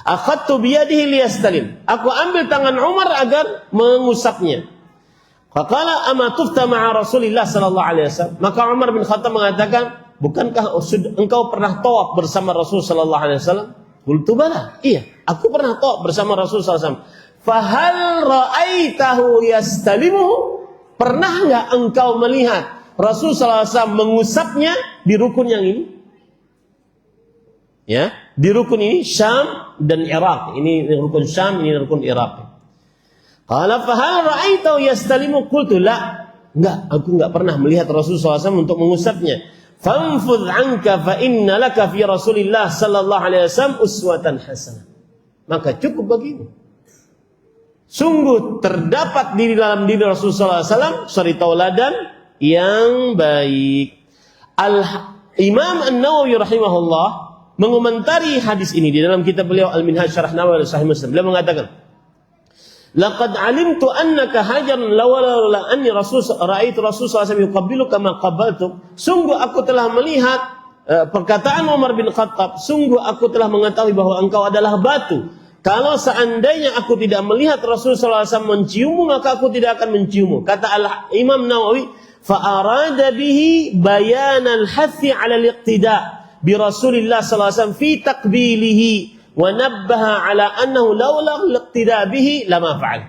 Akhadtu biyadihi liyastalim. Aku ambil tangan Umar agar mengusapnya. Faqala ama tufta ma'a Rasulillah sallallahu alaihi wasallam. Maka Umar bin Khattab mengatakan, bukankah engkau pernah tawaf bersama Rasul sallallahu alaihi wasallam? Qultu bala. Iya, aku pernah tawaf bersama Rasul sallallahu alaihi wasallam. Fahal ra'aitahu yastalimuhu? Pernah enggak engkau melihat Rasul sallallahu alaihi wasallam mengusapnya di rukun yang ini? Ya, di rukun ini Syam dan Irak. Ini rukun Syam, ini rukun Irak. Qala fahal ra'aitahu yastalimu? Qultu la. Enggak, aku enggak pernah melihat Rasulullah SAW untuk mengusapnya. Fanfudh anka fa inna laka fi Rasulillah sallallahu alaihi wasallam uswatan hasanah. Maka cukup bagimu. Sungguh terdapat di dalam diri Rasulullah SAW suri tauladan yang baik. Imam An-Nawawi rahimahullah mengomentari hadis ini di dalam kitab beliau Al-Minhaj Syarah Nawawi Sahih Muslim. Beliau mengatakan, laqad alimtu annaka hajarun lawala anni ra'aitu Rasulullah SAW yuqabbilu kama qabbaltu. Sungguh aku telah melihat perkataan Umar bin Khattab, sungguh aku telah mengetahui bahwa engkau adalah batu. Kalau seandainya aku tidak melihat Rasulullah SAW menciummu, maka aku tidak akan menciummu. Kata Imam Nawawi, fa arada bihi bayan al-hathi 'ala al-iqtida' bi Rasulillah sallallahu alaihi wasallam fi taqbilihi wa nabbaha ala annahu laula al-iqtida' bihi lama fa'al.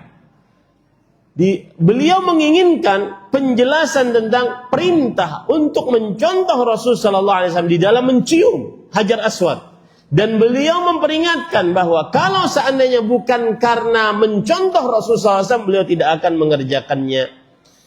Beliau menginginkan penjelasan tentang perintah untuk mencontoh Rasul sallallahu alaihi wasallam di dalam mencium Hajar Aswad, dan beliau memperingatkan bahwa kalau seandainya bukan karena mencontoh Rasul sallallahu alaihi wasallam, beliau tidak akan mengerjakannya.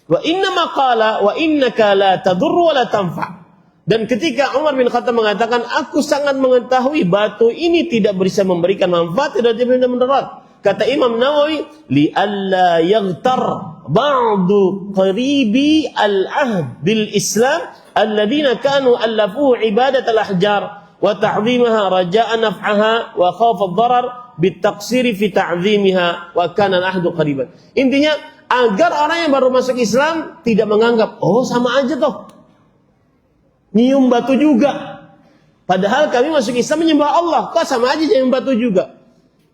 Wa inna maqala wa innaka la tadur wa la tanfa'. Dan ketika Umar bin Khattab mengatakan, aku sangat mengetahui batu ini tidak bisa memberikan manfaat, tidak bisa mendarat. Kata Imam Nawawi, li alla yaghtar ba'du qaribi al-ahd bil Islam alladhina kanu allafu ibadat al-ahjar wa ta'dhimaha raja'a naf'aha wa khafa ad-darar bitaqsiri fi ta'dhimiha wa kana al-ahdu qariban. Intinya agar orang yang baru masuk Islam tidak menganggap, oh sama aja toh, nyium batu juga. Padahal kami masuk Islam menyembah Allah, kok sama aja nyium batu juga.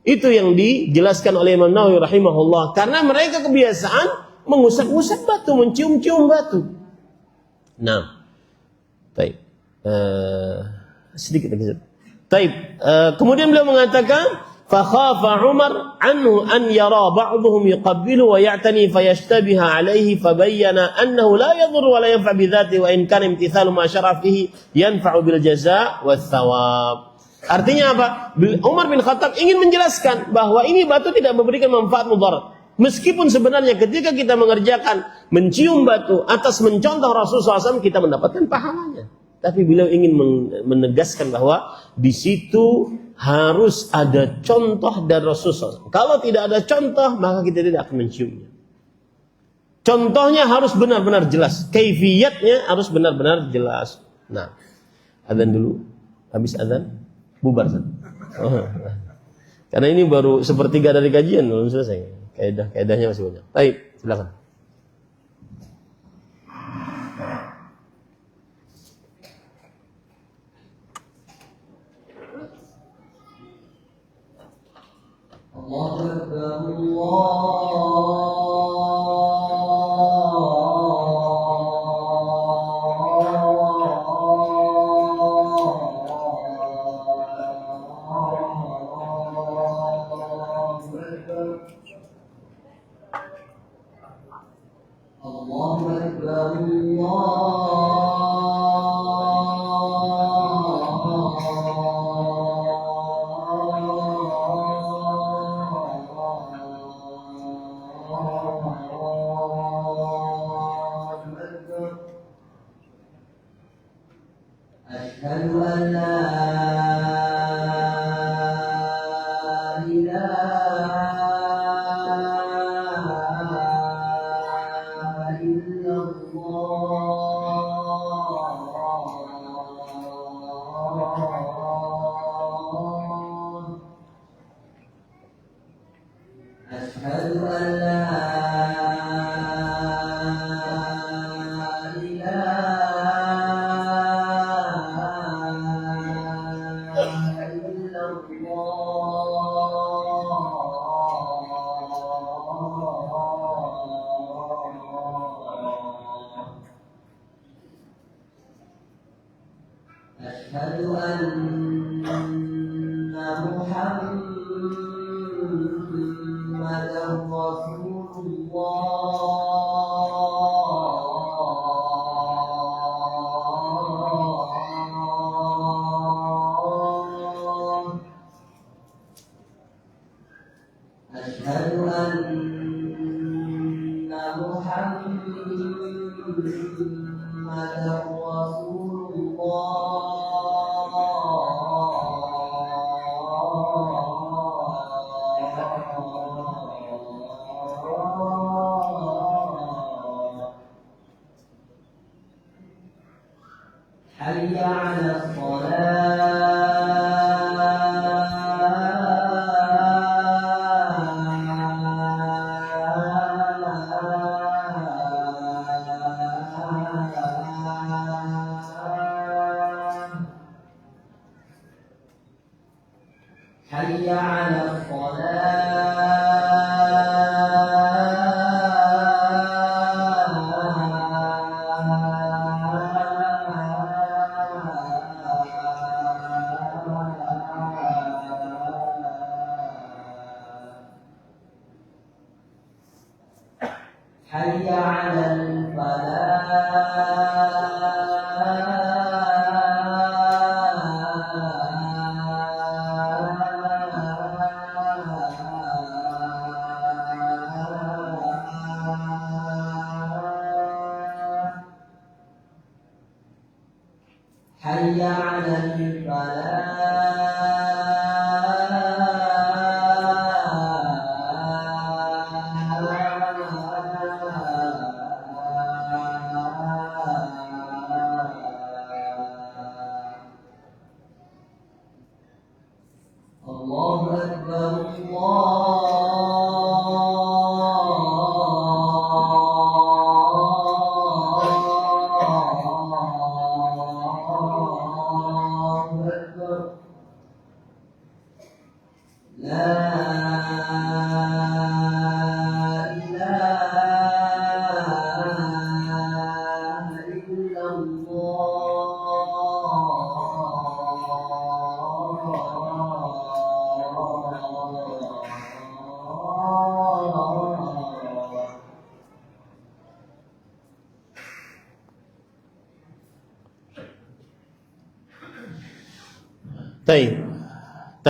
Itu yang dijelaskan oleh Imam Nawawi rahimahullah. Karena mereka kebiasaan mengusap-usap batu, mencium-cium batu. Nah, baik. Sedikit lagi. Baik. Kemudian beliau mengatakan, fakhafa Umar anhu an yara ba'dhum yuqabbilu wa ya'tani fayashtabiha alayhi fabayyana annahu la yadur wa la yanfa' bi dhati wa in kana imtithalu ma syara fihi yanfa'u bil jazaa' wath thawab. Artinya apa? Umar bin Khattab ingin menjelaskan bahwa ini batu tidak memberikan manfaat mudarat. Meskipun sebenarnya ketika kita mengerjakan mencium batu atas mencontoh Rasulullah SAW, kita mendapatkan pahalanya. Tapi beliau ingin menegaskan bahwa di situ harus ada contoh dari Rasulullah SAW. Kalau tidak ada contoh, maka kita tidak akan menciumnya. Contohnya harus benar-benar jelas. Kaifiyatnya harus benar-benar jelas. Nah, adzan dulu. Habis adzan, bubar. Oh. Karena ini baru sepertiga dari kajian, belum selesai. Kaedahnya masih banyak. Baik, silakan.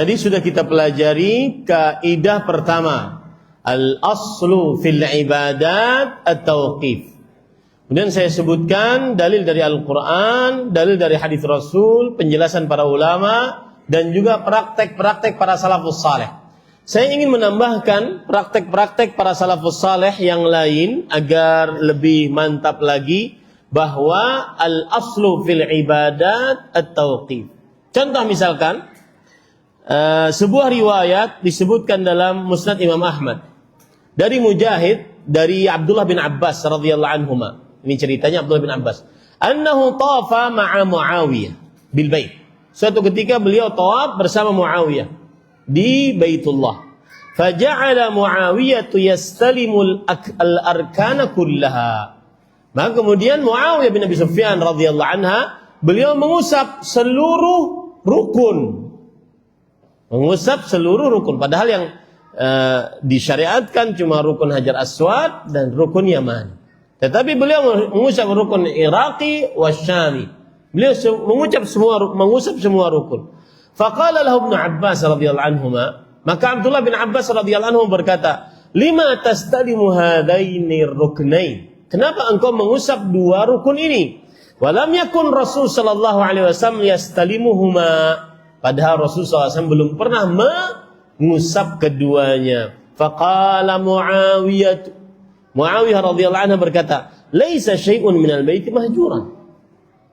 Tadi sudah kita pelajari kaidah pertama, al-aslu fil ibadat at-tauqif. Kemudian saya sebutkan dalil dari Al-Quran, dalil dari hadis Rasul, penjelasan para ulama, dan juga praktek-praktek para salafus saleh. Saya ingin menambahkan praktek-praktek para salafus saleh yang lain agar lebih mantap lagi, bahwa al-aslu fil ibadat at-tauqif. Contoh misalkan, sebuah riwayat disebutkan dalam Musnad Imam Ahmad dari Mujahid, dari Abdullah bin Abbas radhiyallahu anhuma. Ini ceritanya Abdullah bin Abbas. Annahu tawafa ma'a Muawiyah bil bait. Suatu ketika beliau tawaf bersama Muawiyah di Baitullah. faja'ala Muawiyah yastalimul al-arkana kullaha. Maka kemudian Muawiyah bin Abi Sufyan radhiyallahu anha, beliau mengusap seluruh rukun. Mengusap seluruh rukun. Padahal yang disyariatkan cuma rukun Hajar Aswad dan rukun Yaman. Tetapi beliau mengusap rukun Iraqi wasyami. Beliau mengusap semua rukun. Faqala lahu Ibnu Abbas radhiyallahu anhuma, maka Abdullah bin Abbas radhiyallahu anhu berkata, "Lima tastalimu hadaini ruknain?" Kenapa engkau mengusap dua rukun ini? Walam yakun Rasul sallallahu alaihi wasallam yastalimuhuma. Padahal Rasul sallallahu alaihi wasallam belum pernah mengusap keduanya. Faqala Muawiyah radhiyallahu anhu berkata, "Laisa syai'un minal baiti mahjuran."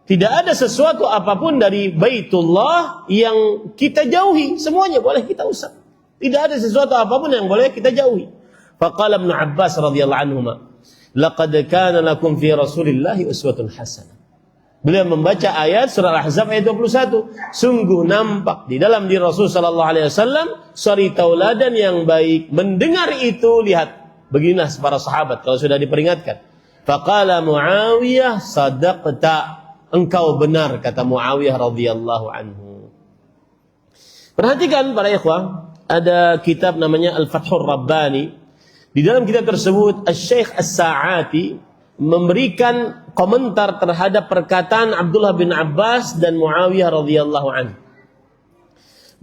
Tidak ada sesuatu apapun dari Baitullah yang kita jauhi, semuanya boleh kita usap. Tidak ada sesuatu apapun yang boleh kita jauhi. Faqala Ibnu Abbas radhiyallahu anhuma, "Laqad kana lakum fi Rasulillahi uswatun hasanah." Beliau membaca ayat surah Al-Ahzab ayat 21. Sungguh nampak di dalam diri Rasul sallallahu alaihi wasallam suri tauladan yang baik. Mendengar itu, lihat, beginilah para sahabat kalau sudah diperingatkan. Faqala Muawiyah, "Sadaqta." Engkau benar, kata Muawiyah radhiyallahu anhu. Perhatikan para ikhwah, ada kitab namanya Al-Fathur Rabbani. Di dalam kitab tersebut Asy-Syaikh As-Sa'ati memberikan komentar terhadap perkataan Abdullah bin Abbas dan Muawiyah radhiyallahu anhu.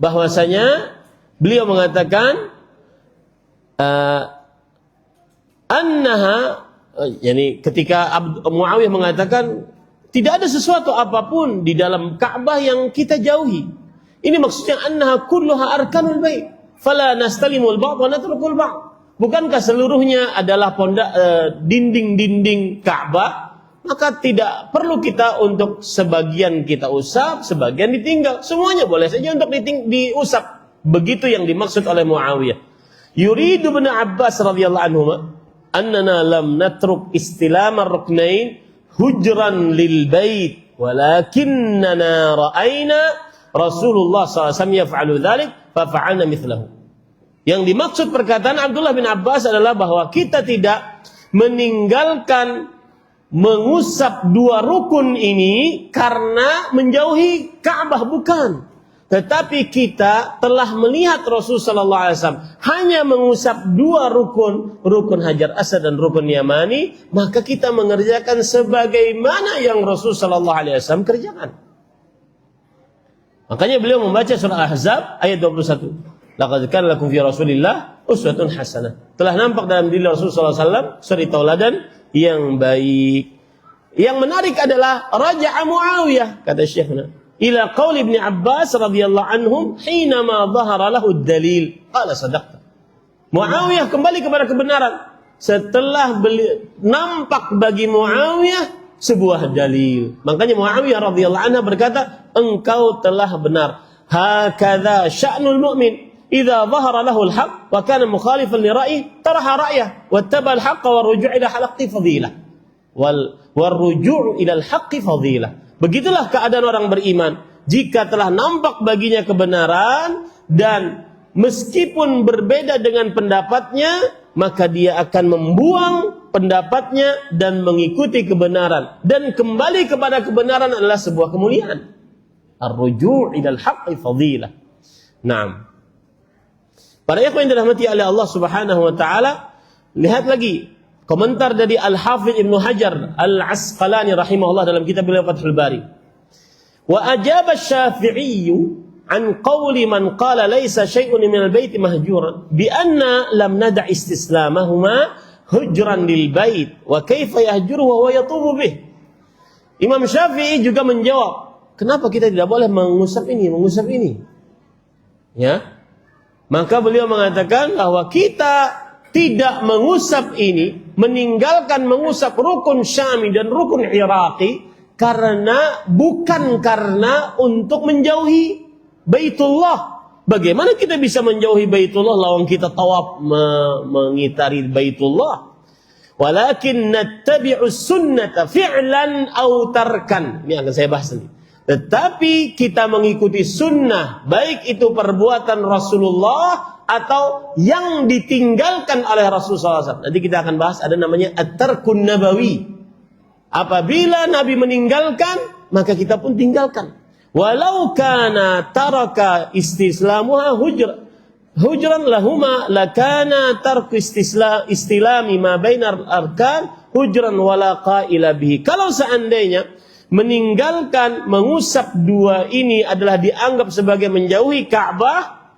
Bahwasanya beliau mengatakan annaha, yani ketika Muawiyah mengatakan tidak ada sesuatu apapun di dalam Ka'bah yang kita jauhi. Ini maksudnya annaha kulluha arkanul bait, fala nastalimul ba'd wa natrukul ba'd. Bukankah seluruhnya adalah dinding-dinding Ka'bah? Maka tidak perlu kita untuk sebagian kita usap, sebagian ditinggal. Semuanya boleh saja untuk diusap. Begitu yang dimaksud oleh Muawiyah. Yuridu bin Abbas radhiyallahu anhu annana lam natruk istilam ar-ruknain hujran lil bait walakinnana ra'ayna Rasulullah SAW yaf'alu dzalik fa fa'alna mithlahu. Yang dimaksud perkataan Abdullah bin Abbas adalah bahwa kita tidak meninggalkan mengusap dua rukun ini karena menjauhi Ka'bah, bukan. Tetapi kita telah melihat Rasul sallallahu alaihi wasallam hanya mengusap dua rukun, rukun Hajar Aswad dan rukun Yamani, maka kita mengerjakan sebagaimana yang Rasul sallallahu alaihi wasallam kerjakan. Makanya beliau membaca surah Al-Ahzab ayat 21. Laqad kana lakum fi Rasulillah uswatun hasanah. Telah nampak dalam diri Rasul sallallahu alaihi wasallam suri tauladan yang baik. Yang menarik adalah raja'a Muawiyah, kata Syekhna, ila qaul Ibnu Abbas radhiyallahu anhum hinama dhahara lahu ad-dalil qala sadaqta. Muawiyah kembali kepada kebenaran setelah nampak bagi Muawiyah sebuah dalil. Makanya Muawiyah radhiyallahu anha berkata, engkau telah benar. Hakadha sya'nul mu'min idza dhahara lahu al-haq wa kana mukhalifan li ra'yi taraha ra'yah wattaba al-haqq wa ruju' ila haqqi fadilah wal ruju' ila al-haqqi fadilah. Begitulah keadaan orang beriman. Jika telah nampak baginya kebenaran dan meskipun berbeda dengan pendapatnya, maka dia akan membuang pendapatnya dan mengikuti kebenaran. Dan kembali kepada kebenaran adalah sebuah kemuliaan. Ar-ruju' ilal haqqi fadilah. Naam. Para ikhwan yang dirahmati oleh Allah Subhanahu wa taala, lihat lagi komentar dari Al-Hafidz Ibnu Hajar Al-Asqalani rahimahullah dalam kitab beliau Fathul Bari. Wa ajaba Asy-Syafi'i an qawli man qala laysa syai'un min al-bait mahjuran bi anna lam nada' istislamahuma hujran lil bait wa kaifa yahjuruhu wa yatubu bih. Imam Syafi'i juga menjawab, kenapa kita tidak boleh mengusap ini? Ya. Maka beliau mengatakan bahwa kita tidak mengusap ini, meninggalkan mengusap rukun Syami dan rukun Iraqi bukan karena untuk menjauhi Baitullah. Bagaimana kita bisa menjauhi Baitullah lawang kita tawaf mengitari Baitullah? Walakin nattabi'us sunnata fi'lan aw tarkan. Ini akan saya bahas nanti. Tetapi kita mengikuti sunnah, baik itu perbuatan Rasulullah atau yang ditinggalkan oleh Rasulullah SAW. Nanti kita akan bahas, ada namanya at-tarkun nabawi. Apabila Nabi meninggalkan, maka kita pun tinggalkan. Walau kana taraka istislamuha hujran lahuma lakana tarku istilami ma bainar arkan hujran wala qaila bihi. Kalau seandainya meninggalkan mengusap dua ini adalah dianggap sebagai menjauhi Ka'bah,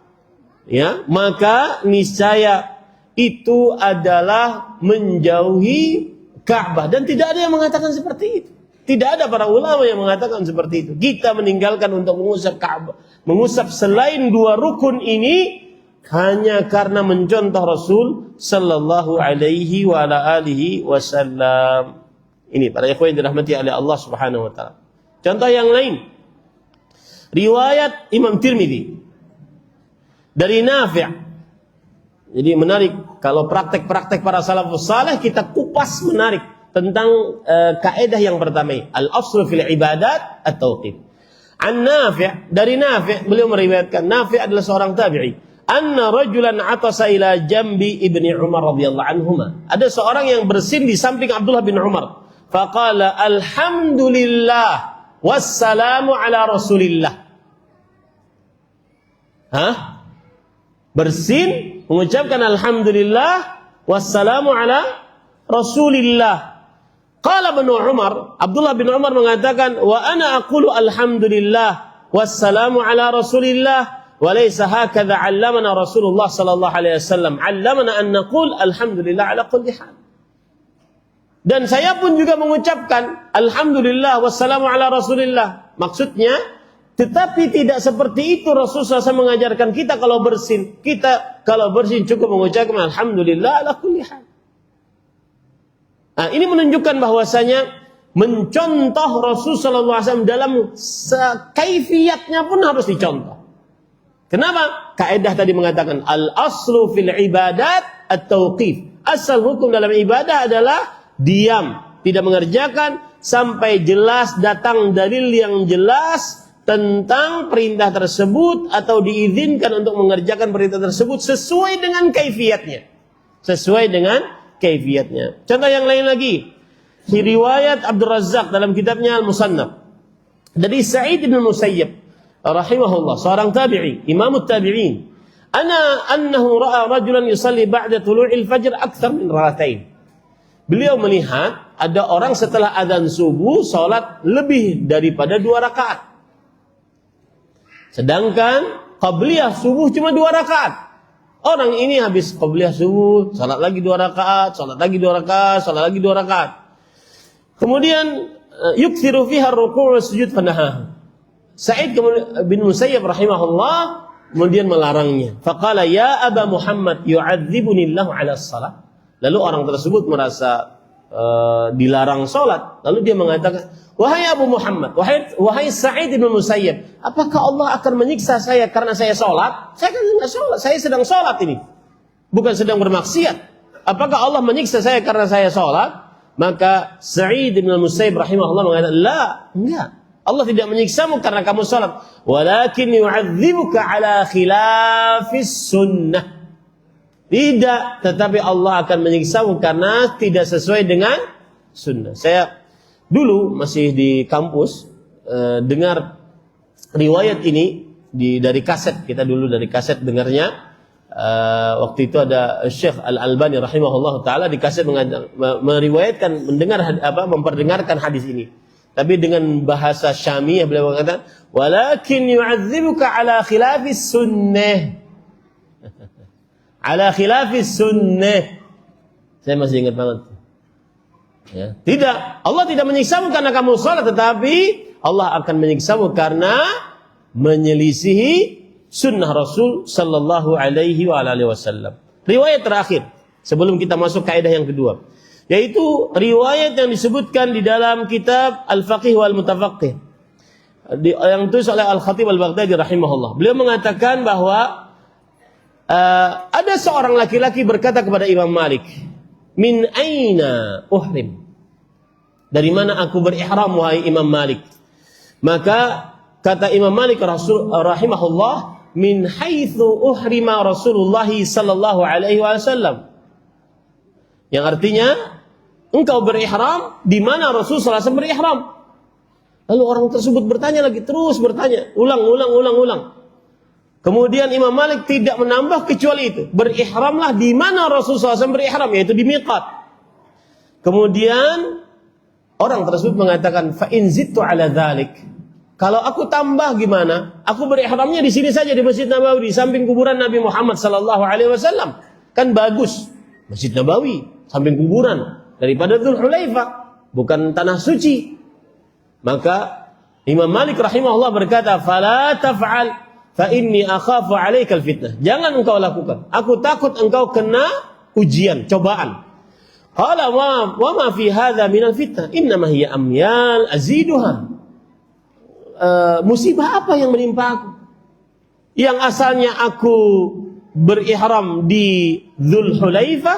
ya, maka niscaya itu adalah menjauhi Ka'bah, dan tidak ada yang mengatakan seperti itu. Tidak ada para ulama yang mengatakan seperti itu. Kita meninggalkan untuk mengusap Ka'bah, mengusap selain dua rukun ini hanya karena mencontoh Rasul sallallahu alaihi wa ala alihi wasallam. Ini para ikhwan yang dirahmati oleh Allah Subhanahu wa taala. Contoh yang lain, riwayat Imam Tirmidzi dari Nafi'. Jadi menarik, kalau praktek-praktek para salafus saleh kita kupas menarik tentang kaidah yang pertama, al-aslu fil ibadat at-tauqif. An Nafi', dari Nafi', beliau meriwayatkan, Nafi' adalah seorang tabi'i, anna rajulan atasa ila jambi ibni Umar radhiyallahu anhuma. Ada seorang yang bersin di samping Abdullah bin Umar. Faqala alhamdulillah wassalamu ala rasulillah. Bersin, mengucapkan alhamdulillah wassalamu ala rasulillah. Qala bin Umar, Abdullah bin Umar mengatakan, wa ana aqulu alhamdulillah wassalamu ala rasulillah wa laysa hakadha 'allamana Rasulullah sallallahu alaihi wasallam. 'Allamana an naqul alhamdulillah ala kulli hal. Dan saya pun juga mengucapkan alhamdulillah wassalamu ala rasulillah. Maksudnya, tetapi tidak seperti itu Rasulullah SAW mengajarkan kita kalau bersin. Kita kalau bersin cukup mengucapkan alhamdulillah ala kulli hal. Nah, ini menunjukkan bahwasanya mencontoh Rasulullah SAW dalam kaifiatnya pun harus dicontoh. Kenapa? Kaidah tadi mengatakan al-aslu fil ibadat at-tauqif. Asal hukum dalam ibadah adalah diam, tidak mengerjakan sampai jelas datang dalil yang jelas tentang perintah tersebut atau diizinkan untuk mengerjakan perintah tersebut sesuai dengan kaifiatnya. Sesuai dengan kaifiatnya. Contoh yang lain lagi, di riwayat Abdul Razzaq dalam kitabnya Al-Musannaf dari Sa'id bin Musayyib rahimahullah, seorang tabi'i, imamut tabi'in, annahu ra'a rajulan yusalli ba'da tulu'il fajr akthar min rak'atain. Beliau melihat ada orang setelah adzan subuh salat lebih daripada 2 rakaat. Sedangkan qabliyah subuh cuma 2 rakaat. Orang ini habis qabliyah subuh, salat lagi 2 rakaat, salat lagi 2 rakaat, salat lagi 2 rakaat. Kemudian yukthiru fiha ar-ruku' wa sujud fanaha. Sa'id bin Musayyib rahimahullah kemudian melarangnya. Faqala ya Aba Muhammad yu'adzibuni Allahu 'ala as-salat. Lalu orang tersebut merasa dilarang salat. Lalu dia mengatakan, wahai Abu Muhammad, wahai Sa'id bin Musayyib, apakah Allah akan menyiksa saya karena saya salat? Saya kan tidak salat, saya sedang salat ini, bukan sedang bermaksiat. Apakah Allah menyiksa saya karena saya salat? Maka Sa'id bin Musayyib rahimahullah mengatakan, la, enggak. Allah tidak menyiksamu karena kamu salat, walakin yu'adzibuka ala khilafis sunnah. Tidak, tetapi Allah akan menyiksamu karena tidak sesuai dengan sunnah. Saya dulu masih di kampus dengar riwayat ini dari kaset. Kita dulu dari kaset dengarnya. Waktu itu ada Syekh Al-Albani rahimahullah taala di kaset meriwayatkan memperdengarkan hadis ini. Tapi dengan bahasa Syamiyah beliau mengatakan, walakin yu'adzibuka ala khilafis sunnah. Ala khilafis sunnah. Saya masih ingat banget. Ya. Tidak, Allah tidak menyiksamu karena kamu salat, tetapi Allah akan menyiksamu karena menyelisihi sunnah Rasul sallallahu alaihi wa alihi wasallam. Riwayat terakhir sebelum kita masuk kaidah yang kedua, yaitu riwayat yang disebutkan di dalam kitab Al-Faqih wal Mutafaqih yang ditulis oleh Al-Khatib Al-Baghdadi rahimahullah. Beliau mengatakan bahwa ada seorang laki-laki berkata kepada Imam Malik, min aina uhrim? Dari mana aku berihram wahai Imam Malik? Maka kata Imam Malik rahimahullah, min haitsu uhrima Rasulullah sallallahu alaihi wasallam. Yang artinya engkau berihram di mana Rasulullah SAW berihram. Lalu orang tersebut bertanya lagi, terus bertanya, ulang. Kemudian Imam Malik tidak menambah kecuali itu. Berihramlah di mana Rasulullah SAW berihram, yaitu di miqat. Kemudian orang tersebut mengatakan, fa in zidtu ala dzalik. Kalau aku tambah gimana? Aku berihramnya di sini saja di Masjid Nabawi, di samping kuburan Nabi Muhammad sallallahu alaihi wasallam. Kan bagus. Masjid Nabawi, samping kuburan daripada Dzulhulaifah, bukan tanah suci. Maka Imam Malik rahimahullah berkata, "Fala taf'al fa inni akhafu 'alaikal fitnah." Jangan engkau lakukan. Aku takut engkau kena ujian, cobaan. Qala wa ma fi hadza minal fitnah? Innama hiya amyal aziduha. Musibah apa yang menimpa aku? Yang asalnya aku berihram di Dzulhulaifah,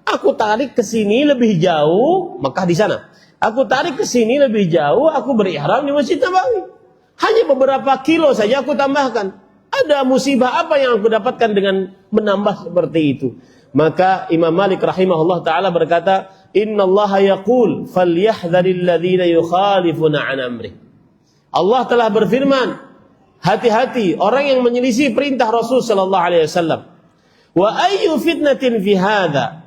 aku tarik ke sini lebih jauh, Mekah di sana. Aku tarik ke sini lebih jauh, aku berihram di Masjid Nabawi. Hanya beberapa kilo saja aku tambahkan. Ada musibah apa yang aku dapatkan dengan menambah seperti itu? Maka Imam Malik rahimahullah taala berkata, "Innallaha yaqul falyahdharil ladzina yukhalifuna 'an amrih." Allah telah berfirman, hati-hati orang yang menyelisih perintah Rasul sallallahu alaihi wasallam. Wa ayyu fitnatin fi hadza?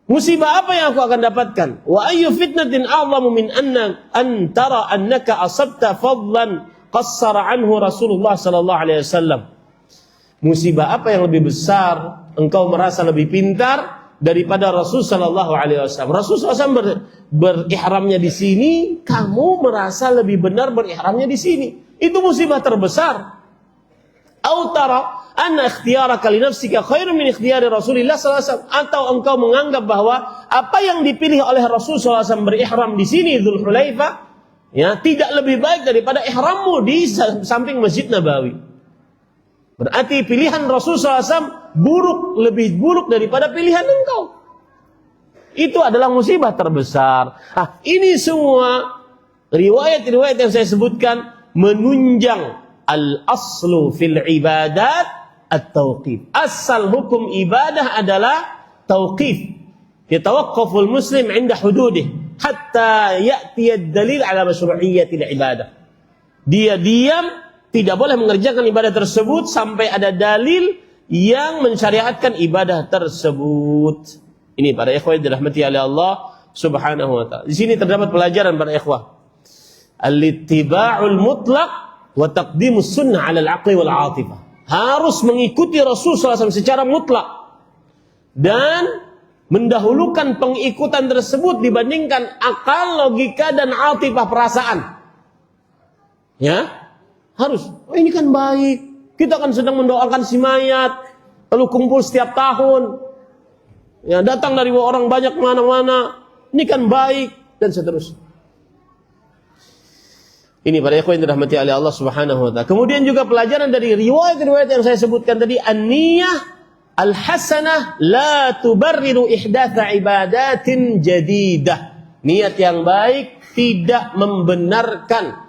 Musibah apa yang aku akan dapatkan? Wa ayyu fitnatin a'zamu min an tara annaka asabta fadlan qassara anhu Rasulullah sallallahu alaihi wasallam. Musibah apa yang lebih besar engkau merasa lebih pintar daripada Rasul sallallahu alaihi wasallam. Rasul SAW berihramnya di sini, kamu merasa lebih benar berihramnya di sini. Itu musibah terbesar. Au tara anna ikhtiyaraka li nafsika khairun min ikhtiyari Rasulillah sallallahu alaihi wasallam, atau engkau menganggap bahwa apa yang dipilih oleh Rasul sallallahu alaihi wasallam berihram di sini Dzulhulaifah ya tidak lebih baik daripada ihrammu di samping Masjid Nabawi. Berarti pilihan Rasul sallallahu alaihi wasallam lebih buruk daripada pilihan engkau. Itu adalah musibah terbesar. Ini semua riwayat-riwayat yang saya sebutkan menunjang al-aslu fil ibadat at-tauqif. Asal hukum ibadah adalah tauqif. Yatawaqqaful muslim 'inda hududih hatta ya'ti ad-dalil 'ala masyru'iyyatil ibadah. Dia diam, tidak boleh mengerjakan ibadah tersebut sampai ada dalil yang mensyariatkan ibadah tersebut. Ini para ikhwah yang dirahmati oleh Allah Subhanahu wa taala. Di sini terdapat pelajaran para ikhwah. Al-ittiba'ul mutlaq wa taqdimus sunnah 'ala al-'aqli wal 'atifah. Harus mengikuti Rasul SAW secara mutlak dan mendahulukan pengikutan tersebut dibandingkan akal, logika dan 'atifah, perasaan. Ya? Harus. Ini kan baik. Kita kan sedang mendoakan si mayat, lalu kumpul setiap tahun. Ya, datang dari orang banyak mana-mana. Ini kan baik dan seterusnya. Ini para ikhwan yang dirahmati oleh Allah Subhanahu wa taala. Kemudian juga pelajaran dari riwayat-riwayat yang saya sebutkan tadi, an-niyah al-hasanah la tubarriru ihdatsa ibadatin jadidah. Niat yang baik tidak membenarkan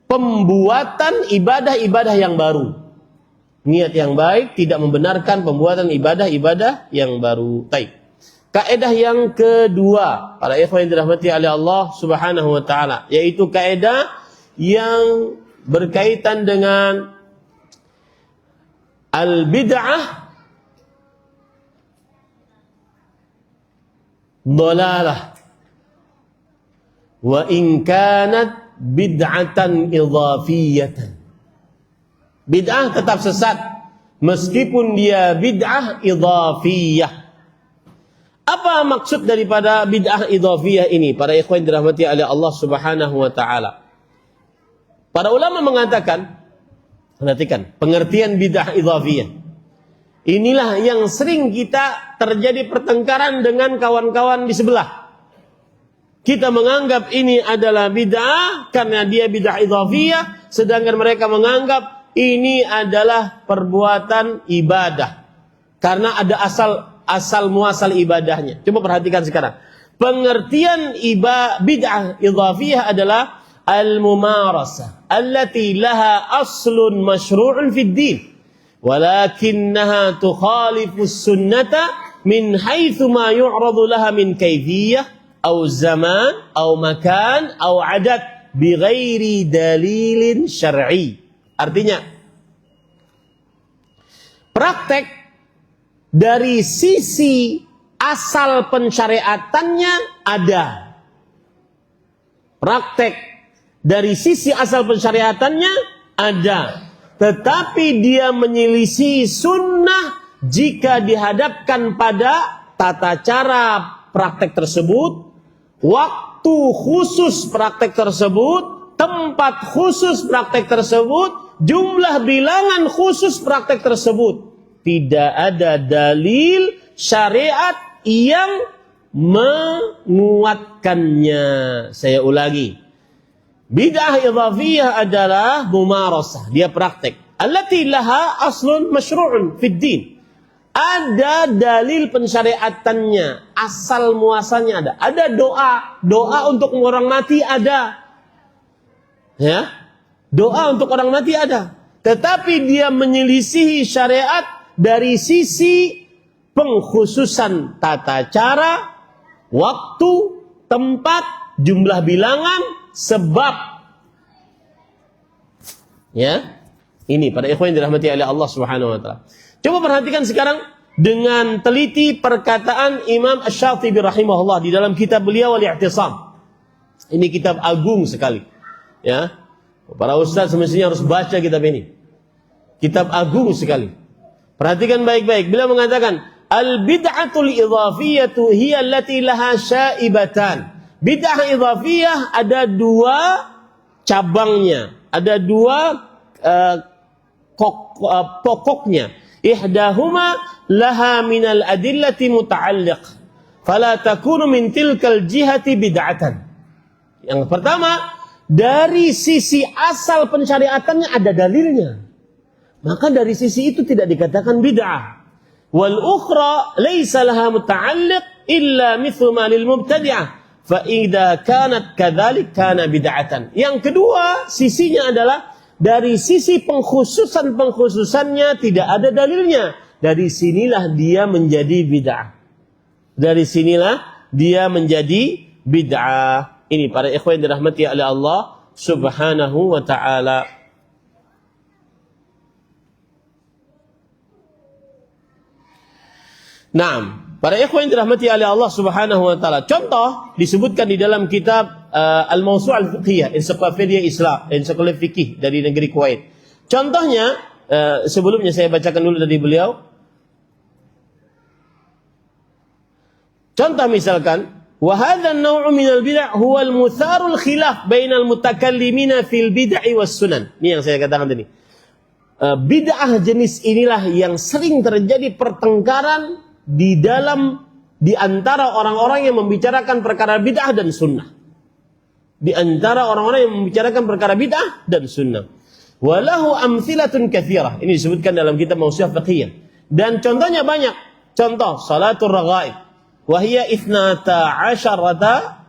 pembuatan ibadah-ibadah yang baru. Niat yang baik tidak membenarkan pembuatan ibadah-ibadah yang baru. Baik. Kaidah yang kedua, para ikhwan yang dirahmati oleh Allah Subhanahu wa taala, yaitu kaidah yang berkaitan dengan al-bid'ah dhalalah wa in kanat bid'atan idhafiyatan. Bid'ah tetap sesat meskipun dia bid'ah idhafiyah. Apa maksud daripada bid'ah idhafiyah ini? Para ikhwan dirahmati oleh Allah Subhanahu wa taala. Para ulama mengatakan, perhatikan, pengertian bid'ah idhafiyah. Inilah yang sering kita terjadi pertengkaran dengan kawan-kawan di sebelah. Kita menganggap ini adalah bid'ah karena dia bid'ah idhafiyah, sedangkan mereka menganggap ini adalah perbuatan ibadah karena ada asal muasal ibadahnya. Coba perhatikan sekarang. Pengertian bid'ah idhafiyah adalah al-mumarasah, allati laha aslun masyru'un fid din walakinnaha tukhalifu sunnata min haitsu ma yu'radu laha min kayfiyah aw zaman aw makan aw adat bighairi dalilin syar'i. Artinya praktek dari sisi asal pensyariatannya ada. Praktek dari sisi asal pensyariatannya ada. Tetapi dia menyelisih sunnah jika dihadapkan pada tata cara praktek tersebut, waktu khusus praktek tersebut, tempat khusus praktek tersebut, jumlah bilangan khusus praktek tersebut. Tidak ada dalil syariat yang menguatkannya. Saya ulangi. Bid'ah idhafiyah adalah mumarasah, dia praktek. Allati laha aslun masyru'un fid din. Ada dalil pensyariatannya, asal muasalnya ada. Ada doa untuk orang mati ada. Ya. Doa untuk orang mati ada. Tetapi dia menyelisihi syariat dari sisi pengkhususan tata cara, waktu, tempat, jumlah bilangan, sebab. Ya. Ini para ikhwan yang dirahmati oleh Allah Subhanahu wa taala. Coba perhatikan sekarang dengan teliti perkataan Imam Asy-Syatibi rahimahullah di dalam kitab beliau Al-I'tisam. Ini kitab agung sekali. Ya. Para ustaz semestinya harus baca kitab ini. Kitab agung sekali. Perhatikan baik-baik. Beliau mengatakan, al-bid'atul idhafiyatu hiya allati laha syaibatan. Bid'ah idhafiyah ada dua cabangnya, ada dua pokoknya. Ihdahuma laha minal adillati muta'alliq, fala takunu min tilkal jihati bid'atan. Yang pertama, dari sisi asal pensyariatannya ada dalilnya, maka dari sisi itu tidak dikatakan bid'ah. Wal ukhra laysa laha muta'alliq illa mithlu ma lil mubtadi'ah. Fa idza kanat kadzalik kana bid'atan. Yang kedua, sisinya adalah dari sisi pengkhususannya tidak ada dalilnya. Dari sinilah dia menjadi bid'ah. Dari sinilah dia menjadi bid'ah. Ini para ikhwan yang dirahmati oleh Allah Subhanahu wa taala. Naam. Para ikhwan yang dirahmati oleh Allah Subhanahu wa taala. Contoh disebutkan di dalam kitab Al-Mawsu' Al-Fiqhiyah, ensiklopedia Islam, ensiklopedia fikih dari negeri Kuwait. Contohnya sebelumnya saya bacakan dulu dari beliau. Contoh misalkan, wa hadha an-naw'u min al-bid'ah huwa al-mutharu al-khilaf bainal mutakallimina fil bid'i was sunan. Ini yang saya katakan tadi. Bid'ah jenis inilah yang sering terjadi pertengkaran di antara orang-orang yang membicarakan perkara bid'ah dan sunnah. Di antara orang-orang yang membicarakan perkara bid'ah dan sunnah. Walahu amthilatun katsirah. Ini disebutkan dalam kitab Mawsu' Fiqhiyah. Dan contohnya banyak. Contoh salatul raghaib. Wa hiya 12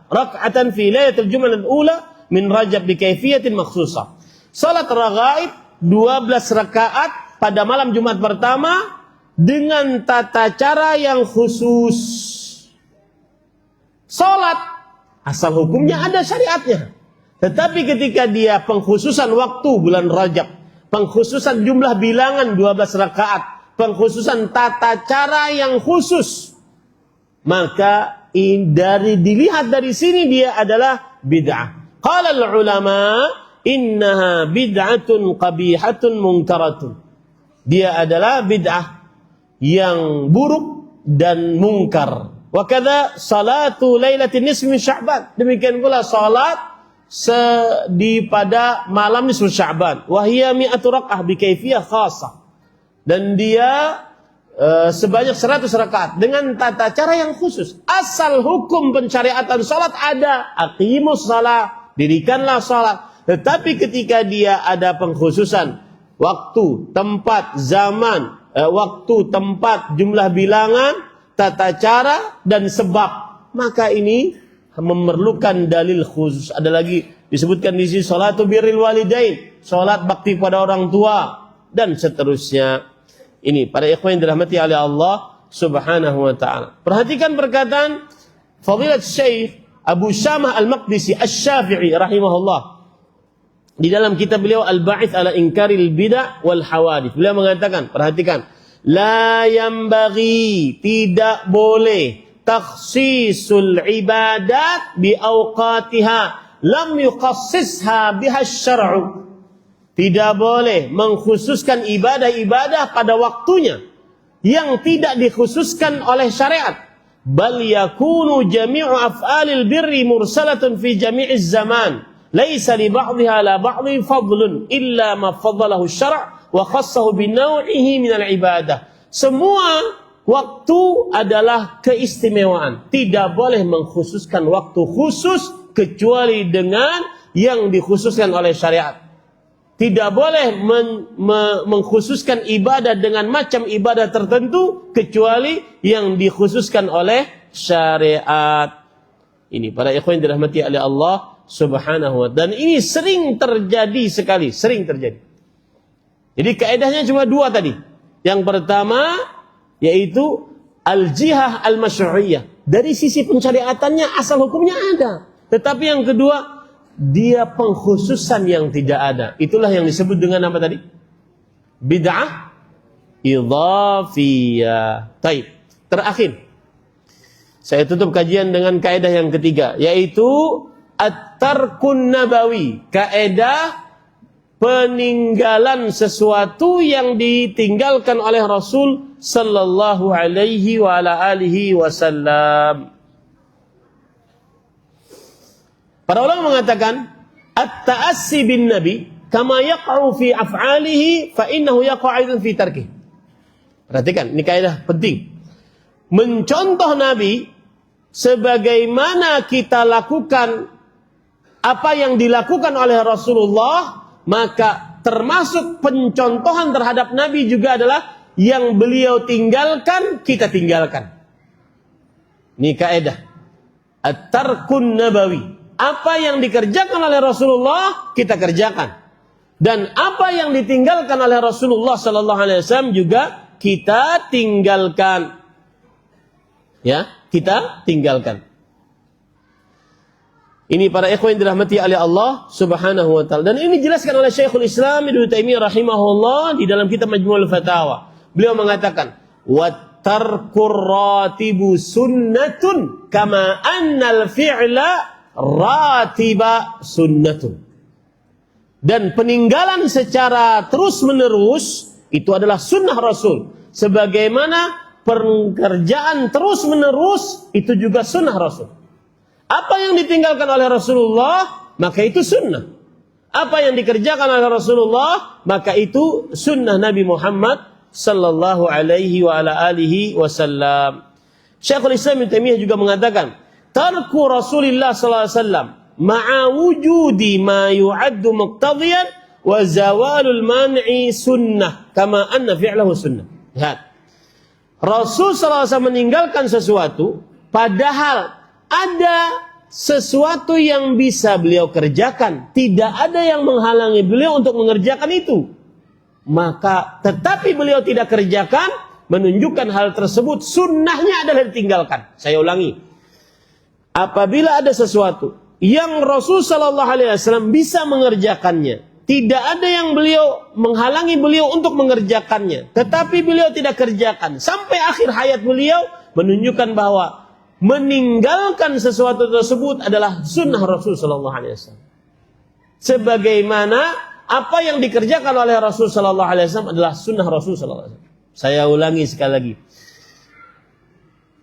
rak'atan fi lailatul jum'ah al-ula min Rajab bi kaifiyatin makhsusah. Salat raghaib 12 rakaat pada malam Jumat pertama dengan tata cara yang khusus. Salat asal hukumnya ada syariatnya. Tetapi ketika dia pengkhususan waktu bulan Rajab, pengkhususan jumlah bilangan 12 rakaat, pengkhususan tata cara yang khusus, maka dilihat dari sini dia adalah bid'ah. Qala al-ulama innaha bid'atun qabihatun munkaratun. Dia adalah bid'ah yang buruk dan mungkar. Wa kadza salatu lailatin nisfi min Sya'ban. Demikian pula salat pada malam nisfu Sya'ban. Wa hiya 100 rak'ah bi kaifiyah khassah. Dan dia sebanyak 100 rakaat dengan tata cara yang khusus. Asal hukum pensyariatan salat ada, aqimus shalah, dirikanlah salat. Tetapi ketika dia ada pengkhususan waktu, tempat, zaman, waktu, tempat, jumlah bilangan, tata cara dan sebab, maka ini memerlukan dalil khusus. Ada lagi Disebutkan di sini salatu birril walidain, salat bakti pada orang tua dan seterusnya. Ini para ikhwan yang dirahmati oleh Allah Subhanahu wa taala. Perhatikan perkataan Fadilat Syekh Abu Syamah Al-Maqdisi Asy-Syafi'i rahimahullah. Di dalam kitab beliau Al-Ba'its ala Inkaril Bid'ah wal Hawadits. Beliau mengatakan, perhatikan, la yambaghi, tidak boleh takhsisul ibadat bi awqatiha lam yuqassisha biha syar'u. Tidak boleh mengkhususkan ibadah-ibadah pada waktunya yang tidak dikhususkan oleh syariat. Bal yakunu jami'u af'alil birri mursalatun fi jami'iz zaman. Laisa li ba'dihha la ba'dhi fadlun illa ma faddalahu syara' wa khassahu bi naw'ihi minal ibadah. Semua waktu adalah keistimewaan. Tidak boleh mengkhususkan waktu khusus kecuali dengan yang dikhususkan oleh syariat. Tidak boleh mengkhususkan ibadah dengan macam ibadah tertentu kecuali yang dikhususkan oleh syariat. Ini para ikhwan yang dirahmati oleh Allah Subhanahu wa ta'ala. Dan ini sering terjadi sekali, sering terjadi. Jadi kaedahnya cuma dua tadi. Yang pertama yaitu al-jihah al-masyru'iyah. Dari sisi pensyariatannya asal hukumnya ada. Tetapi yang kedua, dia pengkhususan yang tidak ada. Itulah yang disebut dengan apa tadi? Bid'ah idhafiyah. Baik. Terakhir, saya tutup kajian dengan kaidah yang ketiga, yaitu at-tarkun nabawi. Kaidah peninggalan sesuatu yang ditinggalkan oleh Rasul sallallahu alaihi wa ala alihi wasallam. Para ulama mengatakan at-ta'assi bin nabi kama yaqa'u fi af'alihi fa innahu yaqa'u aidan fi tarkih. Perhatikan, ini kaidah penting. Mencontoh nabi sebagaimana kita lakukan apa yang dilakukan oleh Rasulullah, maka termasuk pencontohan terhadap nabi juga adalah yang beliau tinggalkan kita tinggalkan. Ini kaidah at-tarkun nabawi. Apa yang dikerjakan oleh Rasulullah kita kerjakan, dan apa yang ditinggalkan oleh Rasulullah sallallahu alaihi wasallam juga kita tinggalkan. Ya, kita tinggalkan. Ini para ikhwan yang dirahmati oleh Allah Subhanahu wa taala. Dan ini dijelaskan oleh Syekhul Islam Ibnu Taimiyah rahimahullah di dalam kitab Majmu'ul Fatawa. Beliau mengatakan, "Wat tarkur ratibu sunnatun kama annal fi'la ratiba sunnatun." Dan peninggalan secara terus-menerus itu adalah sunnah Rasul. Sebagaimana pekerjaan terus-menerus itu juga sunnah Rasul. Apa yang ditinggalkan oleh Rasulullah, maka itu sunnah. Apa yang dikerjakan oleh Rasulullah, maka itu sunnah Nabi Muhammad sallallahu alaihi wa ala alihi wasallam. Syekhul Islam Ibnu Taimiyah juga mengatakan, tarku Rasulillah sallallahu alaihi wasallam ma'a wujudi ma yu'addu muqtadiyan wa zawalul man'i sunnah kama anna fi'lahu sunnah. Lihat. Rasul sallallahu alaihi wasallam meninggalkan sesuatu padahal ada sesuatu yang bisa beliau kerjakan, tidak ada yang menghalangi beliau untuk mengerjakan itu. Maka tetapi beliau tidak kerjakan, menunjukkan hal tersebut sunnahnya adalah ditinggalkan. Saya ulangi. Apabila ada sesuatu yang Rasul sallallahu alaihi wasallam bisa mengerjakannya, tidak ada yang beliau menghalangi beliau untuk mengerjakannya, tetapi beliau tidak kerjakan sampai akhir hayat beliau, menunjukkan bahwa meninggalkan sesuatu tersebut adalah sunnah Rasul sallallahu alaihi wasallam. Sebagaimana apa yang dikerjakan oleh Rasul sallallahu alaihi wasallam adalah sunnah Rasul sallallahu alaihi wasallam. Saya ulangi sekali lagi.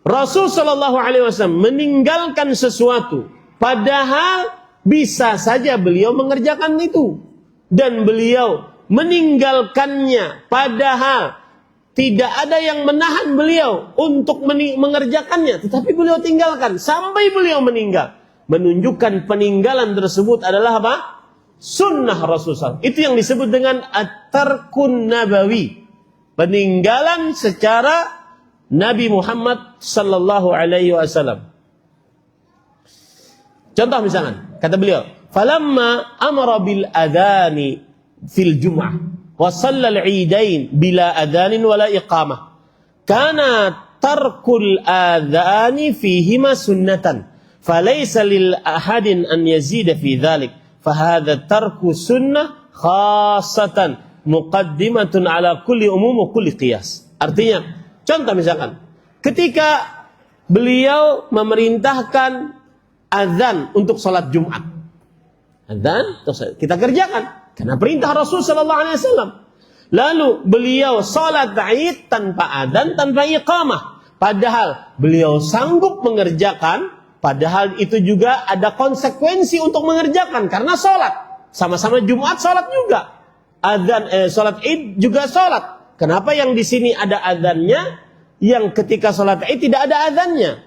Rasul sallallahu alaihi wasallam meninggalkan sesuatu padahal bisa saja beliau mengerjakan itu, dan beliau meninggalkannya padahal tidak ada yang menahan beliau untuk mengerjakannya, tetapi beliau tinggalkan sampai beliau meninggal. Menunjukkan peninggalan tersebut adalah apa? Sunnah Rasulullah. Itu yang disebut dengan at-tarkun nabawi. Peninggalan secara Nabi Muhammad sallallahu alaihi wasallam. Contoh misalkan, kata beliau, falamma amara bil adhani fil jum'ah wa shallal 'idain bila adhanin wala iqamah kana tarkul adhani fihima sunnatan falaysa lil ahadin an yazida fi dhalik fahadha tarku sunnah khassatan muqaddimatun ala kulli umum wa kulli qiyas. Artinya, contoh misalkan ketika beliau memerintahkan azan untuk sholat Jumat, azan kita kerjakan karena perintah Rasul sallallahu alaihi wasallam. Lalu beliau sholat Id tanpa azan, tanpa iqamah, padahal beliau sanggup mengerjakan, padahal itu juga ada konsekuensi untuk mengerjakan karena sholat sama-sama Jumat, sholat juga azan, sholat Id juga sholat. Kenapa yang di sini ada azannya, yang ketika sholat Id tidak ada azannya?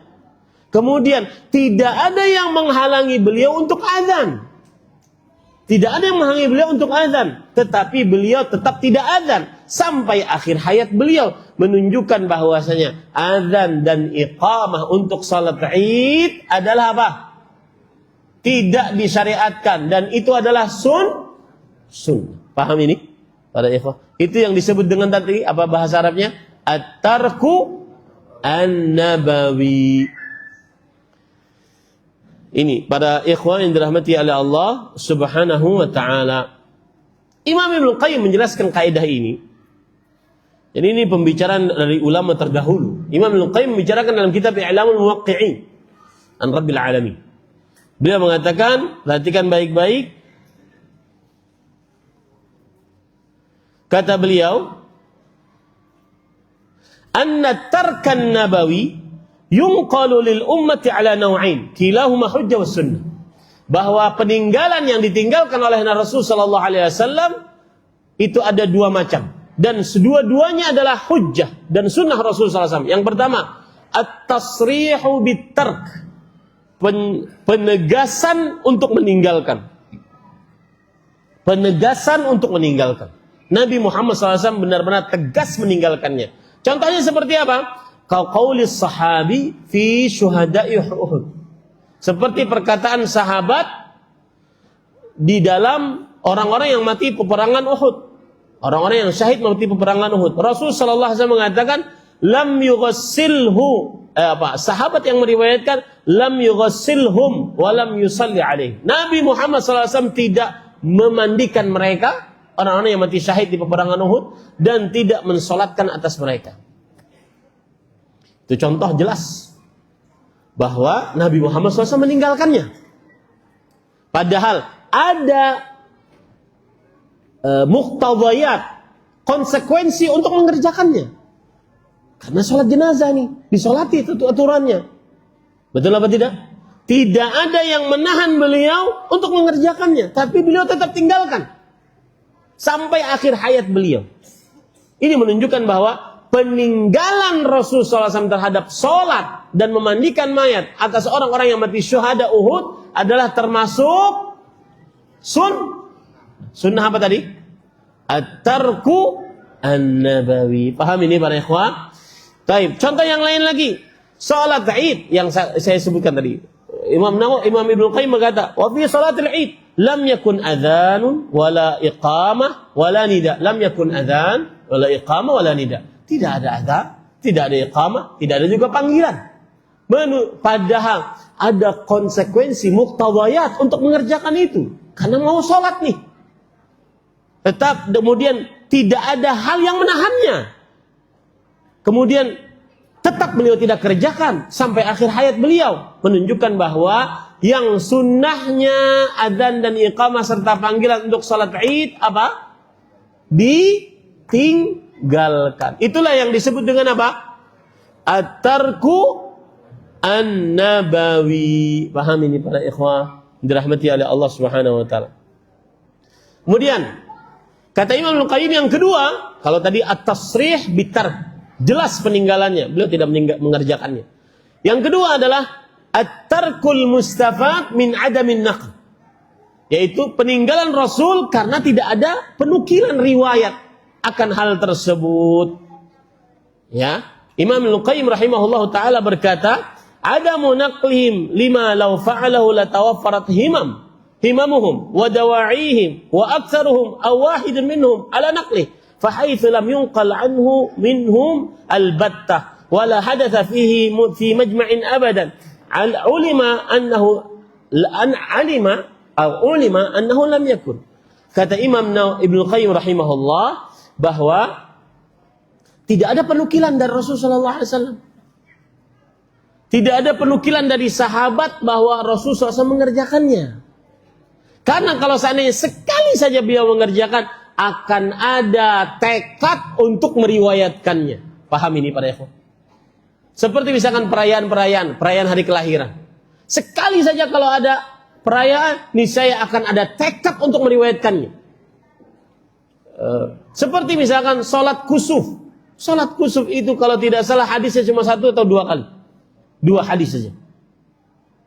Kemudian tidak ada yang menghalangi beliau untuk azan. Tidak ada yang menghalangi beliau untuk azan, tetapi beliau tetap tidak azan sampai akhir hayat beliau, menunjukkan bahwasanya azan dan iqamah untuk salat Id adalah apa? Tidak disyariatkan, dan itu adalah sunnah. Paham ini? Para ikhwah, itu yang disebut dengan tadi apa bahasa Arabnya? At-tarku an-nabawi. Ini para ikhwan yang dirahmati oleh Allah Subhanahu wa taala. Imam Ibnu Qayyim menjelaskan kaidah ini. Jadi ini pembicaraan dari ulama terdahulu. Imam Ibnu Qayyim membicarakan dalam kitab I'lamul Muwaqqi'in an Rabbil Alamin. Beliau mengatakan, perhatikan baik-baik. Kata beliau, "Anna tarkan nabawi yunqalu lil ummati ala naw'ain kilahuma hujjah was sunnah." Bahwa peninggalan yang ditinggalkan oleh Rasul sallallahu alaihi wasallam itu ada dua macam, dan kedua-duanya adalah hujjah dan sunnah Rasul sallallahu alaihi wasallam. Yang pertama, at-tasrihu bit-tark, penegasan untuk meninggalkan. Penegasan untuk meninggalkan. Nabi Muhammad SAW benar-benar tegas meninggalkannya. Contohnya seperti apa? Qaulis sahabi fi syuhada'i Uhud. Seperti perkataan sahabat di dalam orang-orang yang mati peperangan Uhud. Orang-orang yang syahid mati peperangan Uhud. Rasul sallallahu alaihi wasallam mengatakan lam yughassilhu, sahabat yang meriwayatkan lam yughassilhum wa lam yusalli alaihi. Nabi Muhammad sallallahu alaihi wasallam tidak memandikan mereka, orang-orang yang mati syahid di peperangan Uhud, dan tidak mensolatkan atas mereka. Itu contoh jelas bahwa Nabi Muhammad SAW meninggalkannya. Padahal ada muqtadayat, konsekuensi untuk mengerjakannya. Karena sholat jenazah nih, disolati itu aturannya. Betul apa tidak? Tidak ada yang menahan beliau untuk mengerjakannya, tapi beliau tetap tinggalkan sampai akhir hayat beliau. Ini menunjukkan bahwa peninggalan Rasul SAW terhadap sholat dan memandikan mayat atas orang-orang yang mati syuhada Uhud adalah termasuk sunnah apa tadi? At-tarku an-nabawi. Paham ini para ikhwah? Baik, contoh yang lain lagi. Salat Id yang saya sebutkan tadi. Imam Ibnu Qayyim berkata, "Wa fi salatil Id lam yakun adzanun wala iqamah wala nida." Lam yakun adzan wala iqamah wala nida. Tidak ada adzan, tidak ada iqamah, tidak ada juga panggilan. Padahal ada konsekuensi muqtadayat untuk mengerjakan itu. Karena mau sholat nih. Tetap kemudian tidak ada hal yang menahannya. Kemudian tetap beliau tidak kerjakan sampai akhir hayat beliau. Menunjukkan bahwa yang sunnahnya adzan dan iqamah serta panggilan untuk sholat Id apa? Ditinggalkan. Itulah yang disebut dengan apa? At-tarku an-nabawi. Paham ini para ikhwah dirahmati oleh Allah Subhanahu wa taala. Kemudian kata Imam Al-Qayyim yang kedua, kalau tadi at-tasrih bitark, jelas peninggalannya, beliau tidak mengerjakannya. Yang kedua adalah at-tarkul mustafad min adamin naql, yaitu peninggalan Rasul karena tidak ada penukilan riwayat akan hal tersebut. Ya, Imam Al-Qayyim rahimahullahu taala berkata, "Adamu naqlihim lima law fa'alahu la tawaffarat himam himamuhum wa dawa'ihim wa aktsaruhum aw wahidun minhum ala naqli fa haitsu lam yunqal anhu minhum albattah wa la hadatha fihi fi majma'in abadan ulima annahu lam yakun. Kata Imam Ibnu Qayyim rahimahullah bahwa tidak ada penukilan dari Rasulullah SAW. Tidak ada penukilan dari sahabat bahwa Rasulullah SAW mengerjakannya. Karena kalau seandainya sekali saja beliau mengerjakan, akan ada tekad untuk meriwayatkannya. Paham ini para ikhwan? Seperti misalkan perayaan hari kelahiran. Sekali saja kalau ada perayaan, niscaya akan ada tekad untuk meriwayatkannya. Seperti misalkan sholat kusuf. Sholat kusuf itu kalau tidak salah hadisnya cuma 1 atau 2 kali. 2 hadis saja.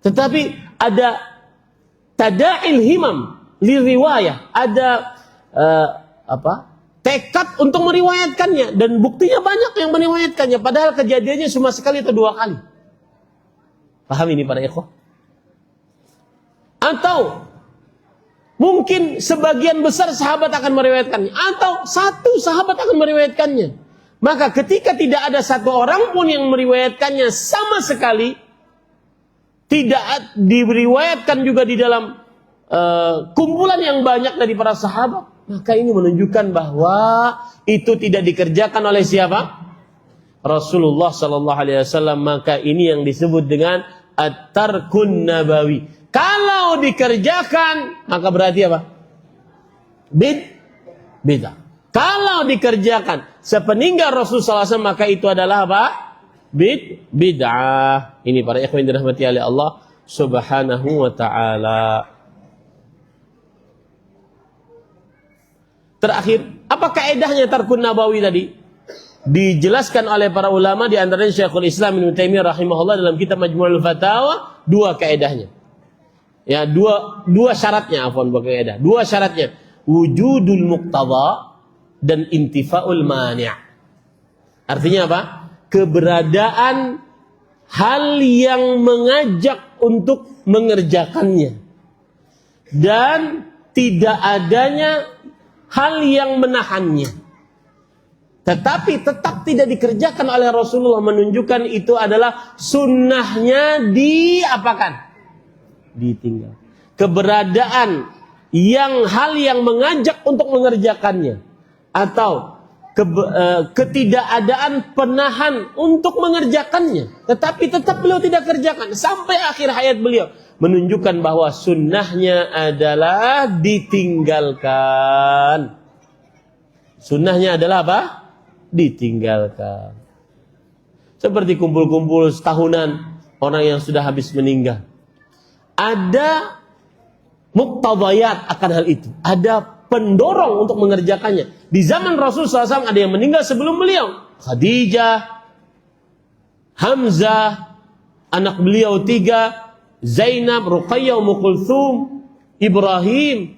Tetapi ada tada'il himam li riwayah, ada tekad untuk meriwayatkannya, dan buktinya banyak yang meriwayatkannya padahal kejadiannya cuma sekali atau 2 kali. Paham ini para ikhwah? Atau mungkin sebagian besar sahabat akan meriwayatkannya, atau 1 sahabat akan meriwayatkannya. Maka ketika tidak ada 1 orang pun yang meriwayatkannya sama sekali, tidak diriwayatkan juga di dalam kumpulan yang banyak dari para sahabat, maka ini menunjukkan bahwa itu tidak dikerjakan oleh siapa? Rasulullah sallallahu alaihi wasallam. Maka ini yang disebut dengan at-tarkun nabawi. Kalau dikerjakan, maka berarti apa? Bid'ah. Kalau dikerjakan sepeninggal Rasulullah SAW, maka itu adalah apa? Bid'ah. Ini para ikhwan yang dirahmati oleh Allah Subhanahu wa ta'ala. Terakhir, apa kaedahnya tarkun nabawi tadi? Dijelaskan oleh para ulama, di antaranya Syekhul Islam Ibnu Taimiyah rahimahullah dalam kitab Majmu'ul Fatawa, 2 kaedahnya. Ya, dua syaratnya, bukan kaedah. 2 syaratnya. Wujudul muqtadha dan intifa'ul mani'. Artinya apa? Keberadaan hal yang mengajak untuk mengerjakannya, dan tidak adanya hal yang menahannya. Tetapi tetap tidak dikerjakan oleh Rasulullah, menunjukkan itu adalah sunnahnya diapakan? Ditinggal. Keberadaan hal yang mengajak untuk mengerjakannya, atau ketidakadaan penahan untuk mengerjakannya, tetapi tetap beliau tidak kerjakan sampai akhir hayat beliau, menunjukkan bahwa sunnahnya adalah ditinggalkan. Sunnahnya adalah apa? Ditinggalkan. Seperti kumpul-kumpul setahunan orang yang sudah habis meninggal. Ada muqtadayat akan hal itu. Ada pendorong untuk mengerjakannya. Di zaman Rasulullah SAW ada yang meninggal sebelum beliau. Khadijah, Hamzah, anak beliau 3, Zainab, Ruqayyah, Ummu Kulthum, Ibrahim,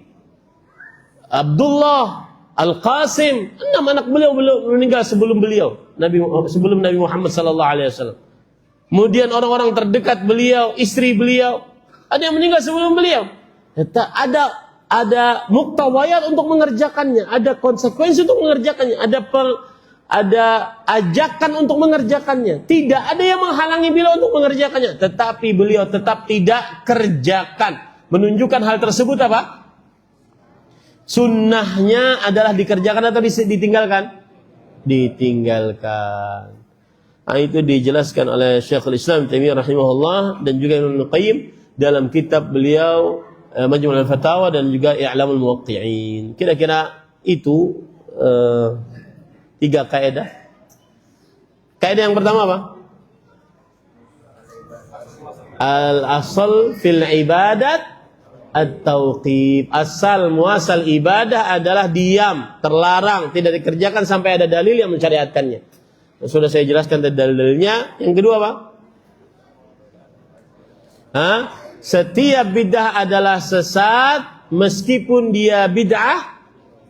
Abdullah, Al-Qasim. 6 anak beliau meninggal sebelum beliau, sebelum Nabi Muhammad SAW. Kemudian orang-orang terdekat beliau, istri beliau, ada yang meninggal sebelum beliau. Ada muqtadayat untuk mengerjakannya, ada konsekuensi untuk mengerjakannya, ada ajakan untuk mengerjakannya. Tidak ada yang menghalangi beliau untuk mengerjakannya, tetapi beliau tetap tidak kerjakan. Menunjukkan hal tersebut apa? Sunnahnya adalah dikerjakan atau ditinggalkan? Ditinggalkan. Nah, itu dijelaskan oleh Syekhul Islam Taimiyah rahimahullah dan juga Ibnu Qayyim dalam kitab beliau Majmu'ul Fatawa dan juga I'lamul Muwaqqi'in. Kira-kira itu 3 kaidah. Kaidah yang pertama apa? Al-asal fil ibadat at-tauqif. Asal muasal ibadah adalah diam, terlarang, tidak dikerjakan sampai ada dalil yang mensyariatkannya. Sudah saya jelaskan dalil-dalilnya. Yang kedua apa? Setiap bid'ah adalah sesat meskipun dia bid'ah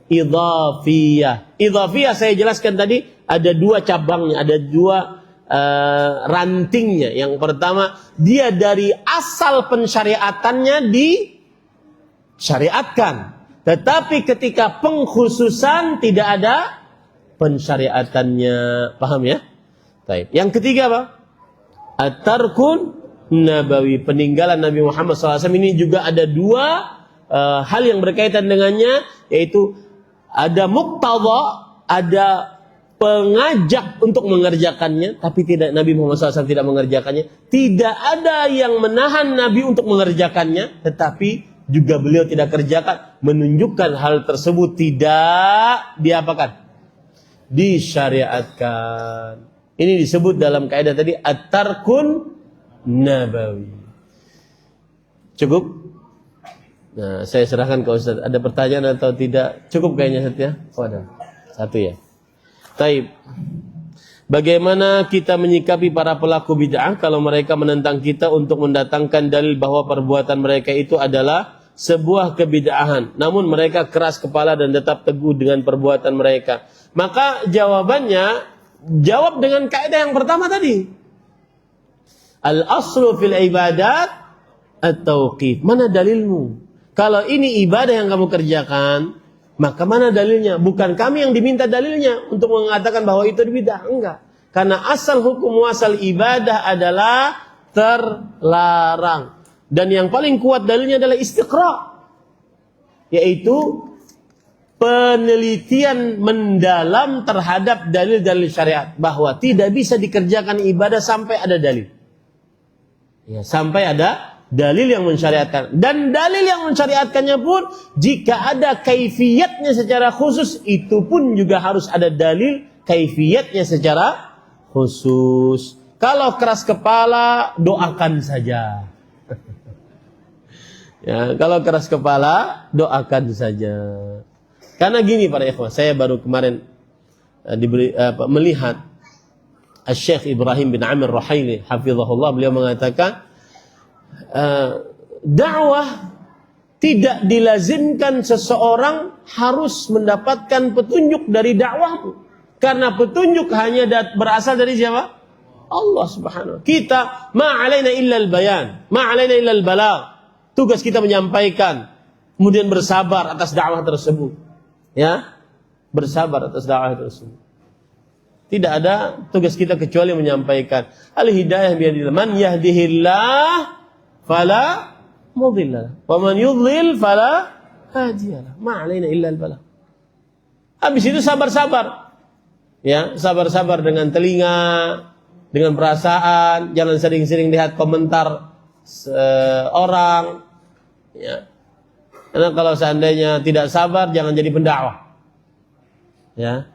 idhafiyah. Idhafiyah saya jelaskan tadi ada 2 cabangnya, ada 2 rantingnya. Yang pertama, dia dari asal pensyariatannya syariatkan. Tetapi ketika pengkhususan tidak ada pensyariatannya. Paham ya? Baik. Yang ketiga apa? At-tarkun nabawi, peninggalan Nabi Muhammad SAW. Ini juga ada dua hal yang berkaitan dengannya, yaitu ada muqtadha, ada pengajak untuk mengerjakannya, tapi tidak, Nabi Muhammad SAW tidak mengerjakannya. Tidak ada yang menahan Nabi untuk mengerjakannya, tetapi juga beliau tidak kerjakan, menunjukkan hal tersebut tidak diapakan, disyariatkan. Ini disebut dalam kaidah tadi at-tarkun nabawi. Cukup? Nah, saya serahkan ke Ustaz. Ada pertanyaan atau tidak? Cukup kayaknya Ustaz ya? Oh, ada. Satu ya. Taib. Bagaimana kita menyikapi para pelaku bid'ah kalau mereka menentang kita untuk mendatangkan dalil bahwa perbuatan mereka itu adalah sebuah kebid'ahan, namun mereka keras kepala dan tetap teguh dengan perbuatan mereka? Maka jawabannya, jawab dengan kaidah yang pertama tadi. Al-aslu fil ibadat at-tauqif. Mana dalilmu? Kalau ini ibadah yang kamu kerjakan, maka mana dalilnya? Bukan kami yang diminta dalilnya untuk mengatakan bahwa itu bid'ah, enggak. Karena asal hukum asal ibadah adalah terlarang. Dan yang paling kuat dalilnya adalah istiqra, yaitu penelitian mendalam terhadap dalil-dalil syariat, bahwa tidak bisa dikerjakan ibadah sampai ada dalil. Ya, sampai ada dalil yang mensyariatkan. Dan dalil yang mensyariatkannya pun, jika ada kaifiyatnya secara khusus, itu pun juga harus ada dalil kaifiyatnya secara khusus. Kalau keras kepala, doakan saja. Ya, kalau keras kepala, doakan saja. Karena gini para ikhwah, saya baru kemarin melihat Syekh Ibrahim bin Amir Ruhaili hafizahullah, beliau mengatakan dakwah tidak dilazimkan seseorang harus mendapatkan petunjuk dari dakwah, karena petunjuk hanya berasal dari siapa? Allah Subhanahu. Kita ma'alaina illa al-bayan, ma'alaina illa al-balagh. Tugas kita menyampaikan, kemudian bersabar atas dakwah tersebut. Ya, bersabar atas dakwah tersebut. Tidak ada tugas kita kecuali menyampaikan. Al-hidayah biyadillah. Man yahdihillah fala mudhillalah, wa man yudlil fala hadiyalah. Ma 'alaina illa al-balagh. Habis itu sabar-sabar. Ya, sabar-sabar dengan telinga, dengan perasaan, jangan sering-sering lihat komentar orang. Ya. Karena kalau seandainya tidak sabar, jangan jadi pendakwah. Ya.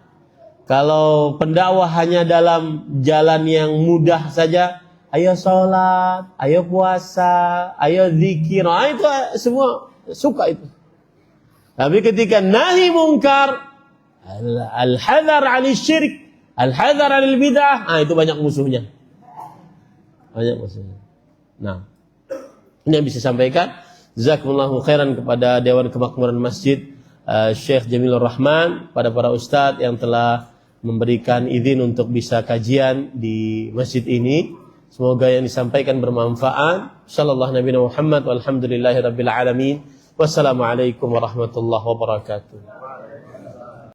Kalau pendakwah hanya dalam jalan yang mudah saja, ayo sholat, ayo puasa, ayo zikir, itu semua suka itu. Tapi ketika nahi mungkar, al-hadar 'anil syirik, al-hadar 'anil bid'ah, itu banyak musuhnya. Banyak musuhnya. Nah, ini yang bisa sampaikan. Jazakumullahu khairan kepada Dewan Kemakmuran Masjid Syekh Jamilur Rahman, pada para ustadz yang telah memberikan izin untuk bisa kajian di masjid ini. Semoga yang disampaikan bermanfaat. Sallallahu Nabi Muhammad walhamdulillahi rabbil alamin. Wassalamualaikum warahmatullahi wabarakatuh.